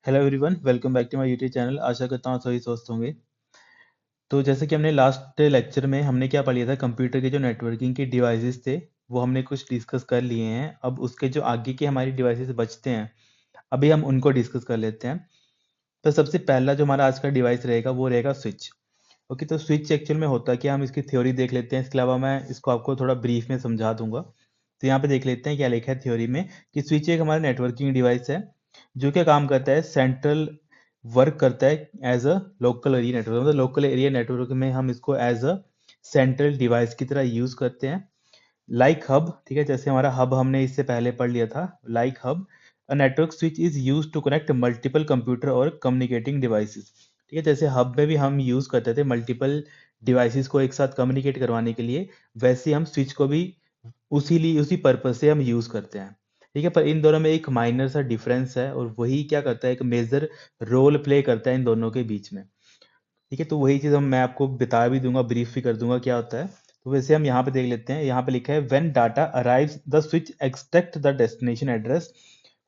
Hello everyone, welcome back to my YouTube channel. आशा करता हूँ सभी स्वस्थ होंगे। तो जैसे कि हमने लास्ट लेक्चर में हमने क्या पढ़ लिया था, कंप्यूटर के जो नेटवर्किंग के डिवाइसेस थे वो हमने कुछ डिस्कस कर लिए हैं। अब उसके जो आगे के हमारी डिवाइसेस बचते हैं, अभी हम उनको डिस्कस कर लेते हैं। तो सबसे पहला जो हमारा आज का डिवाइस रहेगा वो रहेगा स्विच। ओके, तो स्विच एक्चुअल में होता है कि हम इसकी थ्योरी देख लेते हैं। इसके अलावा मैं इसको आपको थोड़ा ब्रीफ में समझा दूंगा। तो यहाँ पे देख लेते हैं क्या लिखा है थ्योरी में, कि स्विच एक हमारा नेटवर्किंग डिवाइस है जो क्या काम करता है, सेंट्रल वर्क करता है as a local area network. मतलब लोकल एरिया नेटवर्क में हम इसको एज अ सेंट्रल डिवाइस की तरह यूज करते हैं। लाइक हब, ठीक है, जैसे हमारा हब हमने इससे पहले पढ़ लिया था। Like hub, a network switch is use to connect multiple computer और कम्युनिकेटिंग डिवाइसेस। ठीक है, जैसे हब में भी हम यूज करते थे मल्टीपल डिवाइसेस को एक साथ कम्युनिकेट करवाने के लिए, वैसे हम स्विच को भी उसी पर्पज से हम यूज करते हैं। ठीक है, पर इन दोनों में एक माइनर सा डिफरेंस है और वही क्या करता है, एक मेजर रोल प्ले करता है इन दोनों के बीच में। ठीक है, तो वही चीज़ हम मैं आपको बता भी दूंगा, ब्रीफ भी कर दूंगा क्या होता है। तो वैसे हम यहाँ पे देख लेते हैं। यहाँ पे लिखा है when data arrives the switch extract the destination address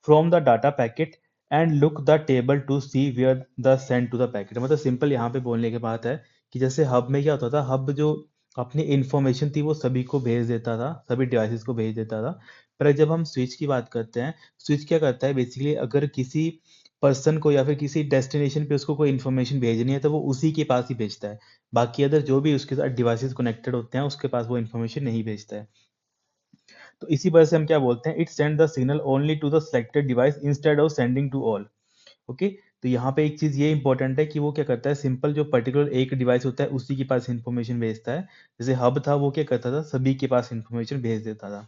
from the data packet and look the table to see where the send to the packet. मतलब सिंपल यहाँ पे बोलने की बात है कि जैसे हब में क्या होता था, हब जो अपनी इंफॉर्मेशन थी वो सभी को भेज देता था, सभी डिवाइसेस को भेज देता था। पर जब हम स्विच की बात करते हैं, स्विच क्या करता है बेसिकली, अगर किसी पर्सन को या फिर किसी डेस्टिनेशन पे उसको कोई इन्फॉर्मेशन भेजनी है तो वो उसी के पास ही भेजता है। बाकी अदर जो भी उसके साथ डिवाइसेस कनेक्टेड होते हैं उसके पास वो इन्फॉर्मेशन नहीं भेजता है। तो इसी वजह से हम क्या बोलते हैं, it send the signal only to the selected device instead of sending to all. Okay, तो यहाँ पे एक चीज ये इंपॉर्टेंट है कि वो क्या करता है, सिंपल जो पर्टिकुलर एक डिवाइस होता है उसी के पास इन्फॉर्मेशन भेजता है। जैसे हब था वो क्या करता था, सभी के पास इन्फॉर्मेशन भेज देता था।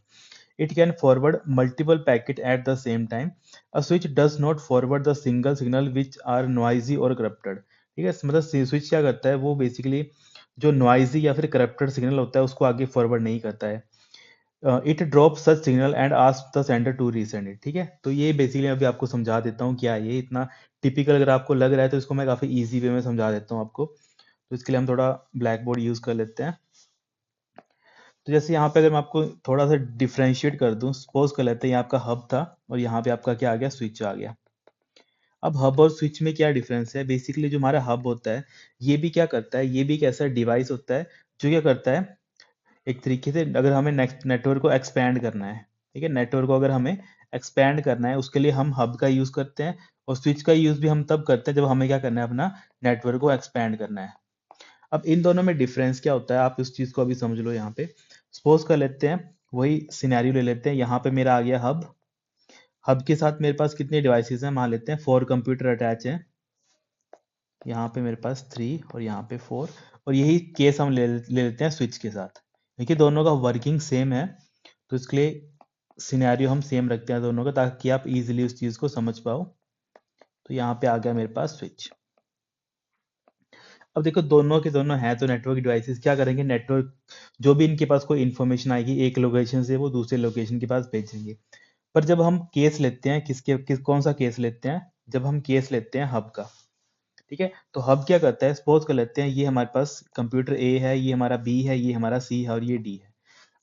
It can forward multiple packets at the same time. A switch does not forward the single signal which are noisy or corrupted. ठीक है, मतलब स्विच क्या करता है, वो बेसिकली जो नॉइजी या फिर करप्टेड सिग्नल होता है उसको आगे फॉरवर्ड नहीं करता है। It drop such signal and ask the sender to resend it. ठीक है, तो ये बेसिकली अभी आपको समझा देता हूँ क्या है ये। इतना टिपिकल अगर आपको लग रहा है तो इसको मैं काफ़ी इजी वे में समझा देता हूँ आपको। तो इसके लिए हम थोड़ा ब्लैक बोर्ड यूज़ कर लेते हैं। तो जैसे यहाँ पे अगर मैं आपको थोड़ा सा डिफ्रेंशिएट कर दूं, सपोज कर लेते हैं ये आपका हब था और यहाँ पे आपका क्या आ गया, स्विच आ गया। अब हब और स्विच में क्या डिफरेंस है, बेसिकली जो हमारा हब होता है ये भी क्या करता है, ये भी एक ऐसा डिवाइस होता है जो क्या करता है, एक तरीके से अगर हमें नेक्स्ट नेटवर्क को एक्सपैंड करना है, ठीक है, नेटवर्क को अगर हमें एक्सपैंड करना है उसके लिए हम हब का यूज करते हैं। और स्विच का यूज भी हम तब करते हैं जब हमें क्या करना है, अपना नेटवर्क को एक्सपैंड करना है। अब इन दोनों में डिफरेंस क्या होता है, आप इस चीज को अभी समझ लो। यहाँ पे सपोज कर लेते हैं, वही सिनेरियो ले लेते हैं। यहाँ पे मेरा आ गया हब। हब के साथ मेरे पास कितने डिवाइसेस हैं, मान लेते हैं 4 कंप्यूटर अटैच हैं। यहाँ पे मेरे पास 3 और यहाँ पे 4। और यही केस हम ले लेते हैं स्विच के साथ। देखिए दोनों का वर्किंग सेम है, तो इसके लिए सिनेरियो हम सेम रखते हैं दोनों का, ताकि आप इजीली उस चीज को समझ पाओ। तो यहाँ पे आ गया मेरे पास स्विच। अब देखो दोनों के दोनों हैं तो नेटवर्क डिवाइसेस क्या करेंगे, नेटवर्क जो भी इनके पास कोई इन्फॉर्मेशन आएगी एक लोकेशन से वो दूसरे लोकेशन के पास भेजेंगे। पर जब हम केस लेते हैं कौन सा केस लेते हैं, जब हम केस लेते हैं हब का। ठीक है, तो हब क्या करता है, सपोज कर लेते हैं ये हमारे पास कंप्यूटर ए है, ये हमारा बी है, ये हमारा सी है और ये डी है।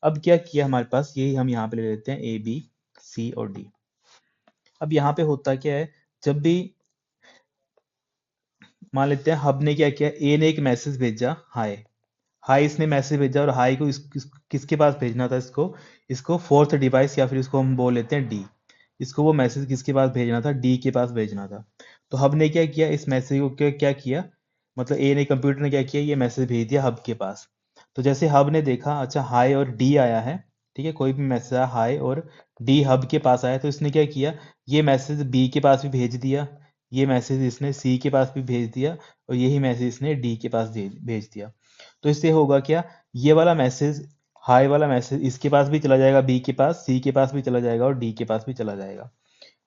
अब क्या किया हमारे पास, यही हम यहाँ पे ले लेते हैं ए बी सी और डी। अब यहाँ पे होता क्या है, जब भी मान लेते हैं हब ने क्या किया, ए ने एक मैसेज भेजा हाय। हाई इसने मैसेज भेजा और हाई को किसके पास भेजना था, इसको इसको फोर्थ डिवाइस या फिर इसको हम बोल लेते हैं डी। इसको वो मैसेज किसके पास भेजना था, डी के पास भेजना था। तो हब ने क्या किया, इस मैसेज को क्या किया, मतलब ए ने कंप्यूटर ने क्या किया, ये मैसेज भेज दिया हब के पास। तो जैसे हब ने देखा अच्छा हाई और डी आया है, ठीक है, कोई भी मैसेज आया हाई और डी हब के पास आया, तो इसने क्या किया, ये मैसेज बी के पास भी भेज दिया, ये मैसेज इसने सी के पास भी भेज दिया और यही मैसेज इसने डी के पास भेज दिया। तो इससे होगा क्या, ये वाला मैसेज हाई वाला मैसेज इसके पास भी चला जाएगा, बी के पास, सी के पास भी चला जाएगा और डी के पास भी चला जाएगा।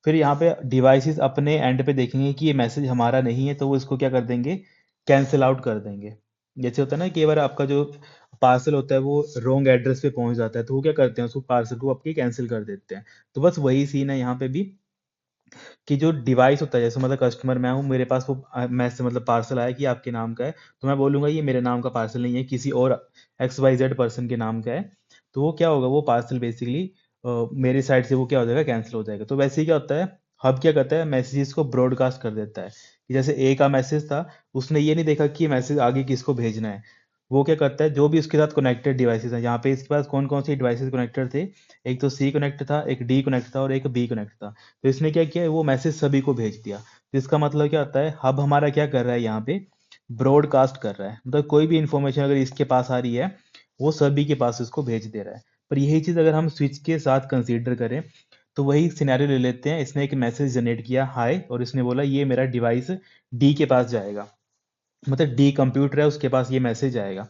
फिर यहाँ पे डिवाइसेस अपने एंड पे देखेंगे कि ये मैसेज हमारा नहीं है तो वो इसको क्या कर देंगे, कैंसिल आउट कर देंगे। जैसे होता है ना, कई बार आपका जो पार्सल होता है वो रॉन्ग एड्रेस पे पहुंच जाता है तो वो क्या करते हैं, उसको पार्सल को आपके कैंसिल कर देते हैं। तो बस वही सीन है यहाँ पे भी, कि जो डिवाइस होता है, जैसे मतलब कस्टमर मैं हूँ, मेरे पास वो मैसेज मतलब पार्सल आया कि आपके नाम का है, तो मैं बोलूंगा ये मेरे नाम का पार्सल नहीं है, किसी और XYZ पर्सन के नाम का है। तो वो क्या होगा, वो पार्सल बेसिकली मेरी साइड से वो क्या हो जाएगा, कैंसिल हो जाएगा। तो वैसे ही क्या होता है, हब क्या करता है, मैसेजेस को ब्रॉडकास्ट कर देता है। कि जैसे ए का मैसेज था, उसने ये नहीं देखा कि मैसेज आगे किसको भेजना है। वो क्या करता है, जो भी उसके साथ कनेक्टेड डिवाइसेस हैं, यहाँ पे इसके पास कौन कौन से डिवाइसेस कनेक्टेड थे, एक तो सी कनेक्ट था, एक डी कनेक्ट था और एक बी कनेक्ट था। तो इसने क्या किया, वो मैसेज सभी को भेज दिया। तो इसका मतलब क्या होता है, हब हमारा क्या कर रहा है यहाँ पे, ब्रॉडकास्ट कर रहा है। मतलब कोई भी इंफॉर्मेशन अगर इसके पास आ रही है, वो सभी के पास इसको भेज दे रहा है। पर यही चीज़ अगर हम स्विच के साथ कंसीडर करें, तो वही सिनेरियो ले लेते हैं। इसने एक मैसेज जनरेट किया हाय, और इसने बोला ये मेरा डिवाइस डी के पास जाएगा, मतलब डी कंप्यूटर है, उसके पास ये मैसेज आएगा।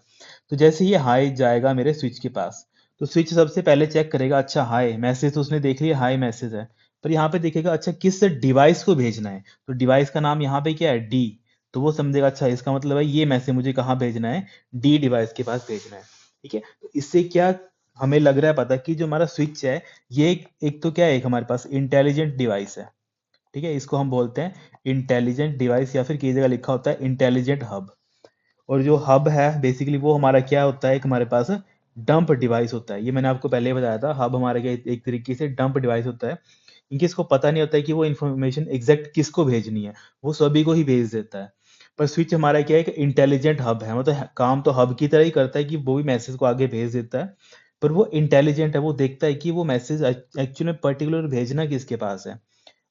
तो जैसे ये हाय जाएगा मेरे स्विच के पास, तो स्विच सबसे पहले चेक करेगा, अच्छा हाय मैसेज तो उसने देख लिया, हाय मैसेज है। पर यहाँ पे देखेगा अच्छा किस डिवाइस को भेजना है, तो डिवाइस का नाम यहाँ पे क्या है, डी। तो वो समझेगा अच्छा इसका मतलब है ये मैसेज मुझे कहाँ भेजना है, डी डिवाइस के पास भेजना है। ठीक है, तो इससे क्या हमें लग रहा है पता, कि जो हमारा स्विच है, ये एक तो क्या है, एक हमारे पास इंटेलिजेंट डिवाइस है। ठीक है, इसको हम बोलते हैं इंटेलिजेंट डिवाइस, या फिर कई जगह लिखा होता है इंटेलिजेंट हब। और जो हब है बेसिकली वो हमारा क्या होता है, एक हमारे पास डंप डिवाइस होता है। ये मैंने आपको पहले ही बताया था, हब हमारे क्या एक तरीके से डंप डिवाइस होता है। इनके इसको पता नहीं होता है कि वो इन्फॉर्मेशन एग्जैक्ट किसको भेजनी है, वो सभी को ही भेज देता है। पर स्विच हमारा क्या है, एक इंटेलिजेंट हब है, मतलब काम तो हब की तरह ही करता है कि वो भी मैसेज को आगे भेज देता है। पर वो इंटेलिजेंट है, वो देखता है कि वो मैसेज एक्चुअली में पर्टिकुलर भेजना किसके पास है।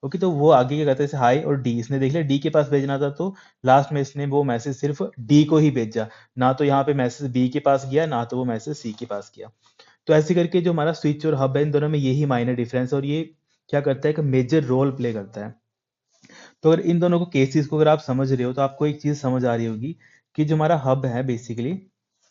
ओके, तो वो आगे क्या करता है, जैसे हाई और डी इसने देख लिया, डी के पास भेजना था, तो लास्ट में इसने वो मैसेज सिर्फ डी को ही भेजा, ना तो यहाँ पे मैसेज बी के पास गया, ना तो वो मैसेज सी के पास गया। तो ऐसे करके जो हमारा स्विच और हब है, इन दोनों में यही माइनर डिफरेंस है, और ये क्या करता है, एक मेजर रोल प्ले करता है। तो अगर इन दोनों को केसेस को अगर आप समझ रहे हो, तो आपको एक चीज समझ आ रही होगी कि जो हमारा हब है बेसिकली,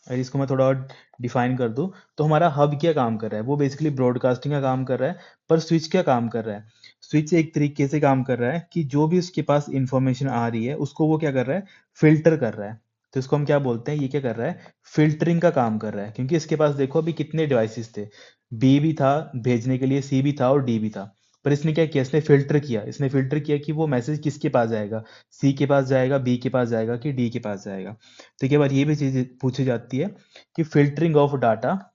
अगर इसको मैं थोड़ा और डिफाइन कर दूं, तो हमारा हब क्या काम कर रहा है, वो बेसिकली ब्रॉडकास्टिंग का काम कर रहा है। पर स्विच क्या काम कर रहा है, स्विच एक तरीके से काम कर रहा है कि जो भी उसके पास इंफॉर्मेशन आ रही है, उसको वो क्या कर रहा है, फिल्टर कर रहा है। तो इसको हम क्या बोलते हैं, ये क्या कर रहा है, फिल्टरिंग का काम कर रहा है। क्योंकि इसके पास देखो अभी कितने डिवाइसेस थे, बी भी था भेजने के लिए, सी भी था और डी भी था। पर इसने क्या किया, इसने फिल्टर किया, इसने फिल्टर किया कि वो मैसेज किसके पास जाएगा, सी के पास जाएगा, बी के पास जाएगा, कि डी के पास जाएगा। तो एक बार ये भी चीज पूछी जाती है कि फिल्टरिंग ऑफ डाटा,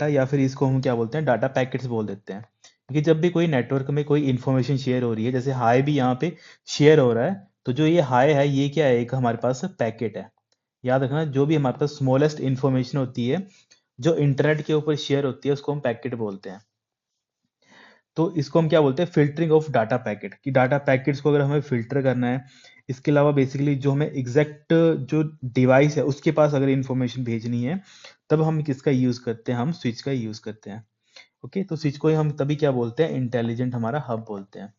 या फिर इसको हम क्या बोलते हैं, डाटा पैकेट्स बोल देते हैं। क्योंकि जब भी कोई नेटवर्क में कोई इंफॉर्मेशन शेयर हो रही है, जैसे हाई भी यहाँ पे शेयर हो रहा है, तो जो ये हाई है, ये क्या है, एक हमारे पास पैकेट है। याद रखना, जो भी हमारे पास स्मॉलेस्ट इंफॉर्मेशन होती है, जो इंटरनेट के ऊपर शेयर होती है, उसको हम पैकेट बोलते हैं। तो इसको हम क्या बोलते हैं, फिल्टरिंग ऑफ डाटा पैकेट, कि डाटा पैकेट्स को अगर हमें फिल्टर करना है। इसके अलावा बेसिकली जो हमें एग्जैक्ट जो डिवाइस है उसके पास अगर इंफॉर्मेशन भेजनी है, तब हम किसका यूज करते हैं, हम स्विच का यूज करते हैं। ओके, तो स्विच को ही हम तभी क्या बोलते हैं, इंटेलिजेंट हमारा हब बोलते हैं।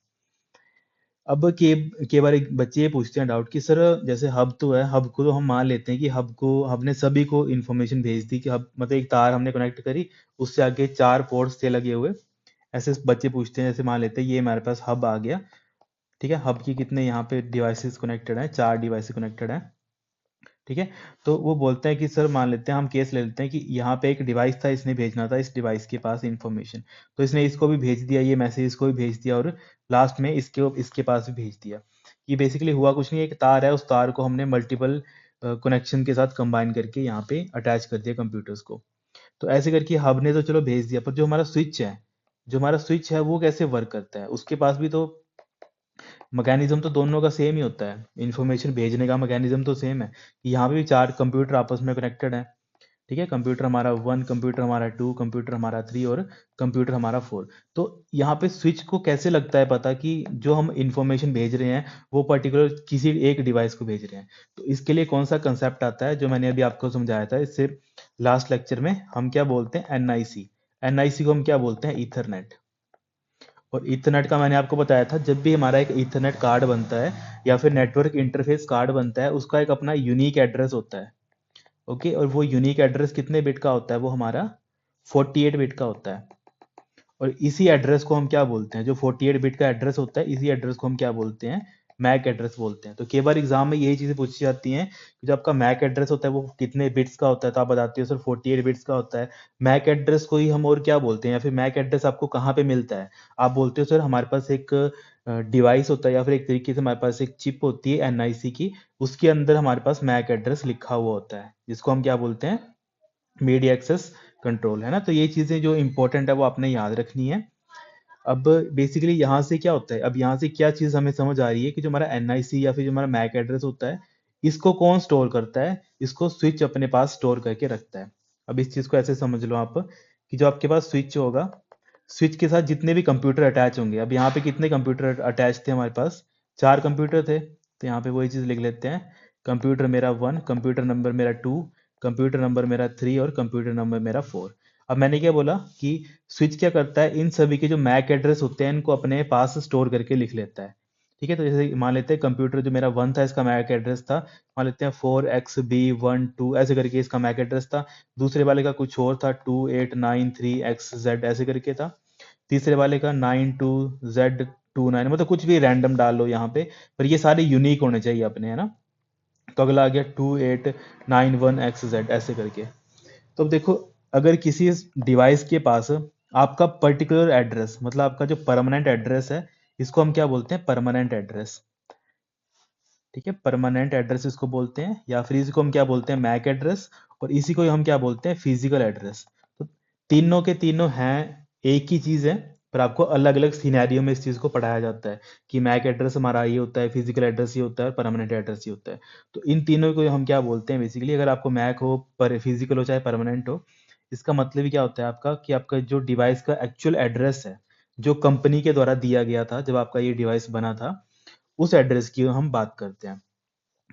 अब के बार एक बच्चे ये पूछते हैं डाउट कि सर, जैसे हब तो है, हब को तो हम मान लेते हैं कि हब ने सभी को इन्फॉर्मेशन भेज दी, कि हब मतलब एक तार हमने कनेक्ट करी, उससे आगे 4 पोर्ट्स थे लगे हुए। ऐसे बच्चे पूछते हैं, जैसे मान लेते हैं ये हमारे पास हब आ गया। ठीक है, हब की कितने यहाँ पे डिवाइसेस कनेक्टेड हैं, 4 डिवाइसेस कनेक्टेड हैं। ठीक है, तो वो बोलते हैं कि सर, मान लेते हैं, हम केस ले लेते हैं कि यहाँ पे एक डिवाइस था, इसने भेजना था इस डिवाइस के पास इंफॉर्मेशन। तो इसने इसको भी भेज दिया, ये मैसेज इसको भी भेज दिया, और लास्ट में इसके इसके पास भी भेज दिया। ये बेसिकली हुआ कुछ नहीं, एक तार है, उस तार को हमने मल्टीपल कनेक्शन के साथ कंबाइन करके यहाँ पे अटैच कर दिया कंप्यूटर्स को। तो ऐसे करके हब ने तो चलो भेज दिया, पर जो हमारा स्विच है वो कैसे वर्क करता है, उसके पास भी तो मैकेनिज्म तो दोनों का सेम ही होता है, इंफॉर्मेशन भेजने का मैकेनिज्म तो सेम है। यहाँ पे भी 4 कंप्यूटर आपस में कनेक्टेड है। ठीक है, कंप्यूटर हमारा 1, कंप्यूटर हमारा 2, कंप्यूटर हमारा 3 और कंप्यूटर हमारा 4। तो यहाँ पे स्विच को कैसे लगता है पता, कि जो हम इंफॉर्मेशन भेज रहे हैं, वो पर्टिकुलर किसी एक डिवाइस को भेज रहे हैं। तो इसके लिए कौन सा कंसेप्ट आता है, जो मैंने अभी आपको समझाया था इससे लास्ट लेक्चर में, हम क्या बोलते हैं, एनआईसी। एनआईसी को हम क्या बोलते हैं, ईथरनेट। और ईथरनेट का मैंने आपको बताया था, जब भी हमारा एक ईथरनेट कार्ड बनता है, या फिर नेटवर्क इंटरफेस कार्ड बनता है, उसका एक अपना यूनिक एड्रेस होता है। ओके, और वो यूनिक एड्रेस कितने बिट का होता है, वो हमारा 48 बिट का होता है। और इसी एड्रेस को हम क्या बोलते हैं, जो 48 बिट का एड्रेस होता है, इसी एड्रेस को हम क्या बोलते हैं, मैक एड्रेस बोलते हैं। तो कई बार एग्जाम में यही चीजें पूछी जाती हैं कि जो आपका मैक एड्रेस होता है वो कितने बिट्स का होता है, तो आप बताते हो सर 48 बिट्स का होता है। मैक एड्रेस को ही हम और क्या बोलते हैं, या फिर मैक एड्रेस आपको कहाँ पे मिलता है, आप बोलते हो सर हमारे पास एक डिवाइस होता है, या फिर एक तरीके से हमारे पास एक चिप होती है एनआईसी की, उसके अंदर हमारे पास मैक एड्रेस लिखा हुआ होता है, जिसको हम क्या बोलते हैं, मीडिया एक्सेस कंट्रोल, है ना। तो ये चीजें जो इंपॉर्टेंट है वो आपने याद रखनी है। अब बेसिकली यहाँ से क्या होता है, अब यहाँ से क्या चीज़ हमें समझ आ रही है कि जो हमारा एनआईसी या फिर जो हमारा मैक एड्रेस होता है, इसको कौन स्टोर करता है, इसको स्विच अपने पास स्टोर करके रखता है। अब इस चीज़ को ऐसे समझ लो आप कि जो आपके पास स्विच होगा, स्विच के साथ जितने भी कंप्यूटर अटैच होंगे, अब यहाँ पे कितने कंप्यूटर अटैच थे हमारे पास, 4 कंप्यूटर थे, तो यहाँ पे वही चीज़ लिख लेते हैं, कंप्यूटर मेरा 1, कंप्यूटर नंबर मेरा 2, कंप्यूटर नंबर मेरा 3 और कंप्यूटर नंबर मेरा 4। अब मैंने क्या बोला कि स्विच क्या करता है, इन सभी के जो मैक एड्रेस होते हैं इनको अपने पास स्टोर करके लिख लेता है। ठीक है, तो जैसे मान लेते हैं कंप्यूटर जो मेरा 1 था इसका मैक एड्रेस था, मान लेते हैं 4XB12 ऐसे करके इसका मैक एड्रेस था। दूसरे वाले का कुछ और था, 2893XZ ऐसे करके था। तीसरे वाले का 92Z29, मतलब कुछ भी रैंडम डाल लो यहाँ पे, पर ये सारे यूनिक होने चाहिए अपने, है ना। तो अगला आ गया 2891XZ ऐसे करके। तो अब देखो, अगर किसी डिवाइस के पास आपका पर्टिकुलर एड्रेस, मतलब आपका जो परमानेंट एड्रेस है, इसको हम क्या बोलते हैं, परमानेंट एड्रेस। ठीक है, परमानेंट एड्रेस इसको बोलते हैं, या फिर इसको हम क्या बोलते हैं, मैक एड्रेस, और इसी को हम क्या बोलते हैं, फिजिकल एड्रेस। तो तीनों के तीनों हैं, एक ही चीज़ है, पर आपको अलग अलग सिनेरियो में इस चीज़ को पढ़ाया जाता है कि मैक एड्रेस हमारा ये होता है, फिजिकल एड्रेस ये होता है, और परमानेंट एड्रेस ये होता है। तो इन तीनों को हम क्या बोलते हैं बेसिकली, अगर आपको मैक हो, पर फिजिकल हो चाहे परमानेंट हो, इसका मतलब ही क्या होता है आपका, कि आपका जो डिवाइस का एक्चुअल एड्रेस है, जो कंपनी के द्वारा दिया गया था जब आपका ये डिवाइस बना था, उस एड्रेस की हम बात करते हैं।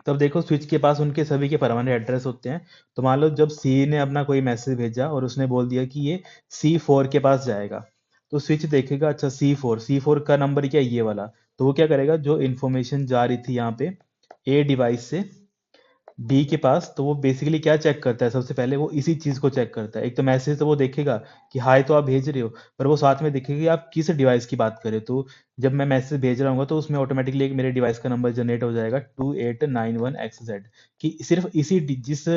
तब देखो, स्विच के पास उनके सभी के परमानेंट एड्रेस होते हैं। तो मान लो जब सी ने अपना कोई मैसेज भेजा और उसने बोल दिया कि ये C4 के पास जाएगा, तो स्विच देखेगा, अच्छा C4 का नंबर क्या है, ये वाला। तो वो क्या करेगा, जो इन्फॉर्मेशन जा रही थी यहाँ पे ए डिवाइस से डी के पास, तो वो बेसिकली क्या चेक करता है, सबसे पहले वो इसी चीज को चेक करता है। एक तो मैसेज तो वो देखेगा कि हाय तो आप भेज रहे हो, पर वो साथ में देखेगा कि आप किस डिवाइस की बात करें। तो जब मैं मैसेज भेज रहा हूँ तो उसमें ऑटोमेटिकली एक मेरे डिवाइस का नंबर जनरेट हो जाएगा, 2891XZ, कि सिर्फ जिस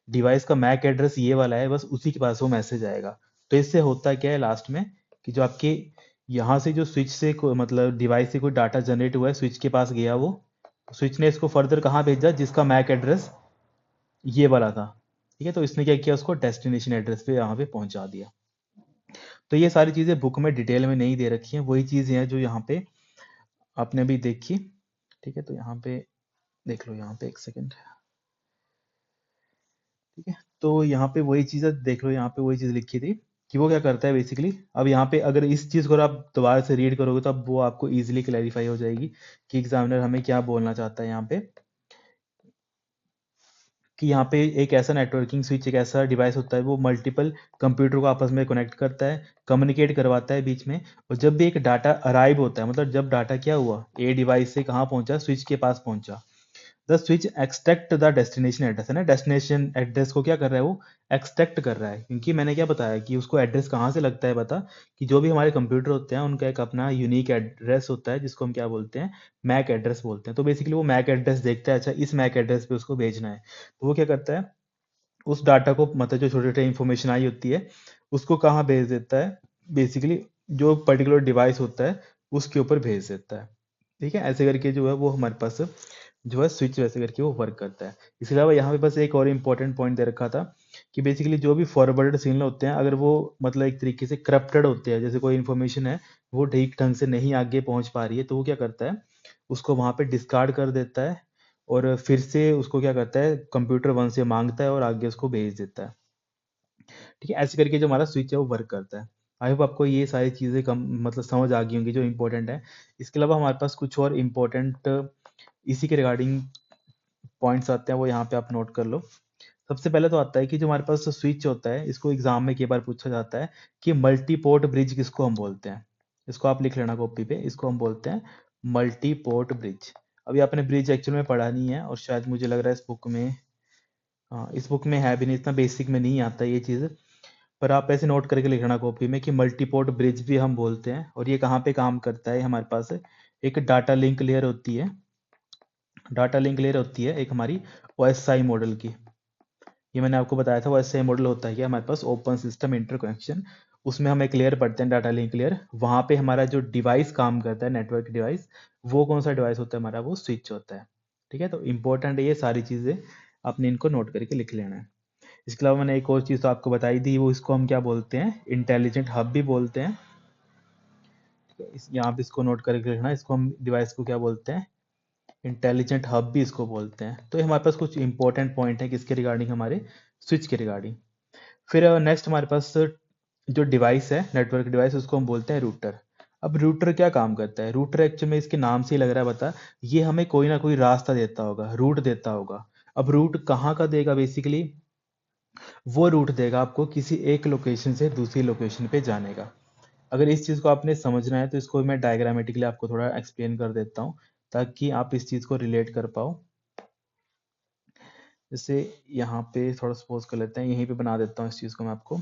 डिवाइस का मैक एड्रेस ये वाला है, बस उसी के पास वो मैसेज आएगा। तो इससे होता क्या है लास्ट में, कि जो आपके यहाँ से जो स्विच से मतलब डिवाइस से कोई डाटा जनरेट हुआ है, स्विच के पास गया वो, स्विच ने इसको फर्दर कहाँ भेजा, जिसका मैक एड्रेस ये वाला था। ठीक है, तो इसने क्या किया, उसको डेस्टिनेशन एड्रेस पे यहाँ पे पहुंचा दिया। तो ये सारी चीजें बुक में डिटेल में नहीं दे रखी हैं, वही चीजें हैं जो यहाँ पे आपने अभी देखी। ठीक है, तो यहाँ पे देख लो, यहाँ पे एक सेकंड। ठीक है, तो यहाँ पे वही चीज देख लो, यहाँ पे वही चीज लिखी थी कि वो क्या करता है बेसिकली। अब यहाँ पे अगर इस चीज को अगर आप दोबारा से रीड करोगे तो अब वो आपको इजीली क्लैरिफाई हो जाएगी कि एग्जामिनर हमें क्या बोलना चाहता है यहाँ पे, कि यहाँ पे एक ऐसा नेटवर्किंग स्विच, एक ऐसा डिवाइस होता है, वो मल्टीपल कंप्यूटर को आपस में कनेक्ट करता है, कम्युनिकेट करवाता है बीच में। और जब भी एक डाटा अराइव होता है, मतलब जब डाटा क्या हुआ, ए डिवाइस से कहाँ पहुंचा, स्विच के पास पहुंचा, the switch extract the destination address, है ना, डेस्टिनेशन एड्रेस को क्या कर रहा है वो, एक्सट्रैक्ट कर रहा है। क्योंकि मैंने क्या बताया कि उसको एड्रेस कहाँ से लगता है, बता, कि जो भी हमारे कंप्यूटर होते हैं उनका एक अपना यूनिक एड्रेस होता है, जिसको हम क्या बोलते हैं, मैक एड्रेस बोलते हैं। तो बेसिकली वो मैक एड्रेस देखता है, अच्छा इस मैक एड्रेस पे उसको भेजना है, तो वो क्या करता है, उस डाटा को, मतलब जो छोटे छोटे इंफॉर्मेशन आई होती है, उसको कहाँ भेज देता है, बेसिकली जो पर्टिकुलर डिवाइस होता है उसके ऊपर भेज देता है। ठीक है, ऐसे करके जो है वो हमारे पास जो है स्विच वैसे करके वो वर्क करता है। इसके अलावा यहाँ पे बस एक और इम्पोर्टेंट पॉइंट दे रखा था कि बेसिकली जो भी फॉरवर्डेड सिग्नल होते हैं, अगर वो मतलब एक तरीके से करप्टेड होते हैं, जैसे कोई इन्फॉर्मेशन है वो ठीक ढंग से नहीं आगे पहुंच पा रही है, तो वो क्या करता है, उसको वहां पे डिस्कार्ड कर देता है, और फिर से उसको क्या करता है, कंप्यूटर वन से मांगता है और आगे उसको भेज देता है। ठीक है, ऐसे करके जो हमारा स्विच है वो वर्क करता है। आई होप आपको ये सारी चीज़ें कम मतलब समझ आ गई होंगी जो इंपॉर्टेंट है। इसके अलावा हमारे पास कुछ और इम्पोर्टेंट इसी के रिगार्डिंग पॉइंट्स आते हैं, वो यहाँ पे आप नोट कर लो। सबसे पहले तो आता है कि जो हमारे पास स्विच होता है, इसको एग्जाम में कई बार पूछा जाता है कि मल्टी पोर्ट ब्रिज किसको हम बोलते हैं। इसको आप लिख लेना कॉपी पे, इसको हम बोलते हैं मल्टी पोर्ट ब्रिज। अभी आपने ब्रिज एक्चुअल में पढ़ा नहीं है, और शायद मुझे लग रहा है इस बुक में, हाँ इस बुक में है भी नहीं, इतना बेसिक में नहीं आता ये चीज़। पर आप ऐसे नोट करके लिखना कॉपी में कि मल्टीपोर्ट ब्रिज भी हम बोलते हैं। और ये कहाँ पे काम करता है, हमारे पास एक डाटा लिंक लेयर होती है, डाटा लिंक लेयर होती है एक हमारी OSI मॉडल की। ये मैंने आपको बताया था, OSI मॉडल होता है कि हमारे पास ओपन सिस्टम इंटरकनेक्शन, उसमें हम एक लेयर पढ़ते हैं, डाटा लिंक लेयर। वहाँ पे हमारा जो डिवाइस काम करता है, नेटवर्क डिवाइस, वो कौन सा डिवाइस होता है हमारा, वो स्विच होता है। ठीक है, तो इंपॉर्टेंट है ये सारी चीज़ें, आपने इनको नोट करके लिख लेना है। इसके अलावा मैंने एक और चीज़ तो आपको बताई थी, वो इसको हम क्या बोलते हैं, इंटेलिजेंट हब भी बोलते हैं। ठीक है, यहाँ पे इसको नोट करके रखना, इसको हम डिवाइस को क्या बोलते हैं, इंटेलिजेंट हब भी इसको बोलते हैं। तो ये हमारे पास कुछ इंपॉर्टेंट पॉइंट है किसके रिगार्डिंग, हमारे स्विच के रिगार्डिंग। फिर नेक्स्ट हमारे पास जो डिवाइस है, नेटवर्क डिवाइस, उसको हम बोलते हैं रूटर। अब रूटर क्या काम करता है, रूटर एक्चुअली में इसके नाम से ही लग रहा है, बता ये हमें कोई ना कोई रास्ता देता होगा, रूट देता होगा। अब रूट कहाँ का देगा, बेसिकली वो रूट देगा आपको किसी एक लोकेशन से दूसरी लोकेशन पे जाने का। अगर इस चीज़ को आपने समझना है तो इसको मैं डायग्रामेटिकली आपको थोड़ा एक्सप्लेन कर देता हूँ, ताकि आप इस चीज़ को रिलेट कर पाओ। जैसे यहाँ पे थोड़ा सपोज कर लेते हैं, यहीं पे बना देता हूँ इस चीज़ को मैं आपको।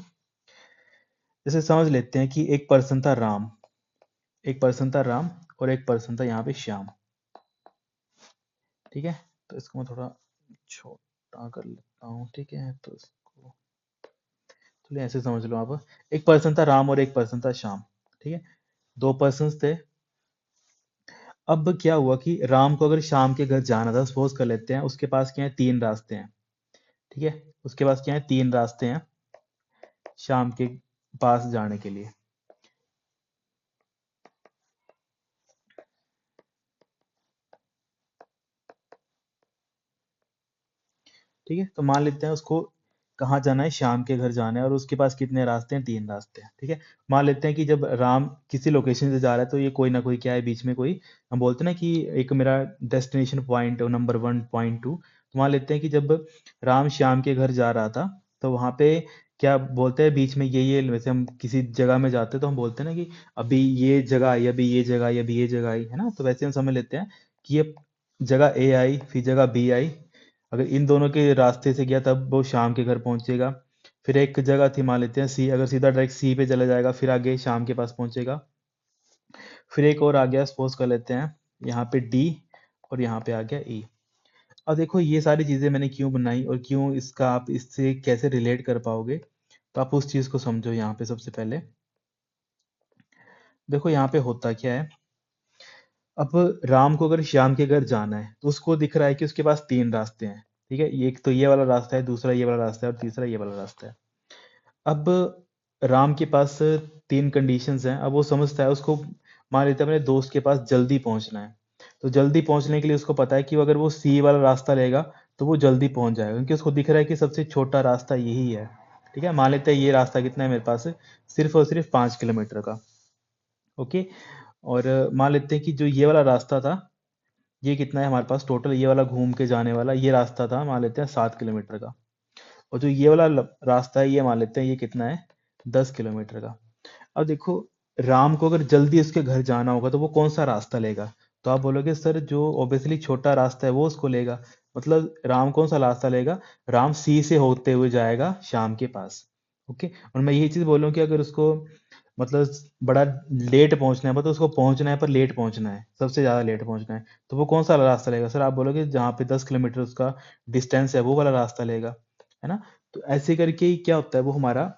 जैसे समझ लेते हैं कि एक पर्सन था राम, एक पर्सन था राम और एक पर्सन था यहाँ पे श्याम। ठीक है, तो इसको मैं थोड़ा छोटा कर लेता हूँ। ठीक है, तो इसको चलिए ऐसे समझ लो आप। एक पर्सन था राम और एक पर्सन था श्याम। ठीक है, दो पर्सन थे। अब क्या हुआ कि राम को अगर श्याम के घर जाना था, सपोज कर लेते हैं उसके पास क्या है, तीन रास्ते हैं। ठीक है, उसके पास क्या है, तीन रास्ते हैं श्याम के पास जाने के लिए। ठीक है, तो मान लेते हैं उसको कहाँ जाना है, श्याम के घर जाना है, और उसके पास कितने रास्ते हैं, तीन रास्ते हैं। ठीक है, मान लेते हैं कि जब राम किसी लोकेशन से जा रहा है तो ये कोई ना कोई क्या है बीच में, कोई हम बोलते हैं ना कि एक मेरा डेस्टिनेशन पॉइंट नंबर 1 पॉइंट 2। तो मान लेते हैं कि जब राम श्याम के घर जा रहा था तो वहां पे क्या बोलते हैं, बीच में ये वैसे हम किसी जगह में जाते हैं तो हम बोलते हैं ना कि अभी ये जगह आई, अभी ये जगह आई, अभी ये जगह आई, है ना। तो वैसे हम समझ लेते हैं कि ये जगह ए आई, फिर जगह बी आई। अगर इन दोनों के रास्ते से गया तब वो शाम के घर पहुंचेगा। फिर एक जगह थी, मान लेते हैं सी, अगर सीधा डायरेक्ट सी पे चला जाएगा फिर आगे शाम के पास पहुंचेगा। फिर एक और आ गया, सपोज कर लेते हैं यहाँ पे डी, और यहाँ पे आ गया ई। अब देखो ये सारी चीजें मैंने क्यों बनाई और क्यों इसका आप इससे कैसे रिलेट कर पाओगे, तो आप उस चीज को समझो। यहाँ पे सबसे पहले देखो यहाँ पे होता क्या है। अब राम को अगर श्याम के घर जाना है तो उसको दिख रहा है कि उसके पास तीन रास्ते हैं। ठीक है, एक तो ये वाला रास्ता है, दूसरा ये वाला रास्ता है, और तीसरा ये वाला रास्ता है। अब राम के पास तीन कंडीशंस हैं। अब वो समझता है, उसको मान लेते हैं अपने दोस्त के पास जल्दी पहुंचना है। तो जल्दी पहुंचने के लिए उसको पता है कि अगर वो सी वाला रास्ता लेगा तो वो जल्दी पहुंच जाएगा, क्योंकि उसको दिख रहा है कि सबसे छोटा रास्ता यही है। ठीक है, मान लेते हैं ये रास्ता कितना है मेरे पास, सिर्फ और सिर्फ 5 किलोमीटर का। ओके, और मान लेते हैं कि जो ये वाला रास्ता था, ये कितना है हमारे पास टोटल, ये वाला घूम के जाने वाला ये रास्ता था, मान लेते हैं 7 किलोमीटर का। और जो ये वाला रास्ता है, ये मान लेते हैं ये कितना है, 10 किलोमीटर का। अब देखो, राम को अगर जल्दी उसके घर जाना होगा तो वो कौन सा रास्ता लेगा, तो आप बोलोगे सर जो ऑब्वियसली छोटा रास्ता है वो उसको लेगा। मतलब राम कौन सा रास्ता लेगा, राम सी से होते हुए जाएगा शाम के पास। ओके, और मैं यही चीज बोल रहा हूँ कि अगर उसको मतलब बड़ा लेट पहुंचना है, मतलब उसको पहुंचना है पर लेट पहुंचना है, सबसे ज्यादा लेट पहुंचना है, तो वो कौन सा रास्ता लेगा, सर आप बोलोगे जहाँ पे 10 किलोमीटर उसका डिस्टेंस है वो वाला रास्ता लेगा, है ना। तो ऐसे करके ही क्या होता है, वो हमारा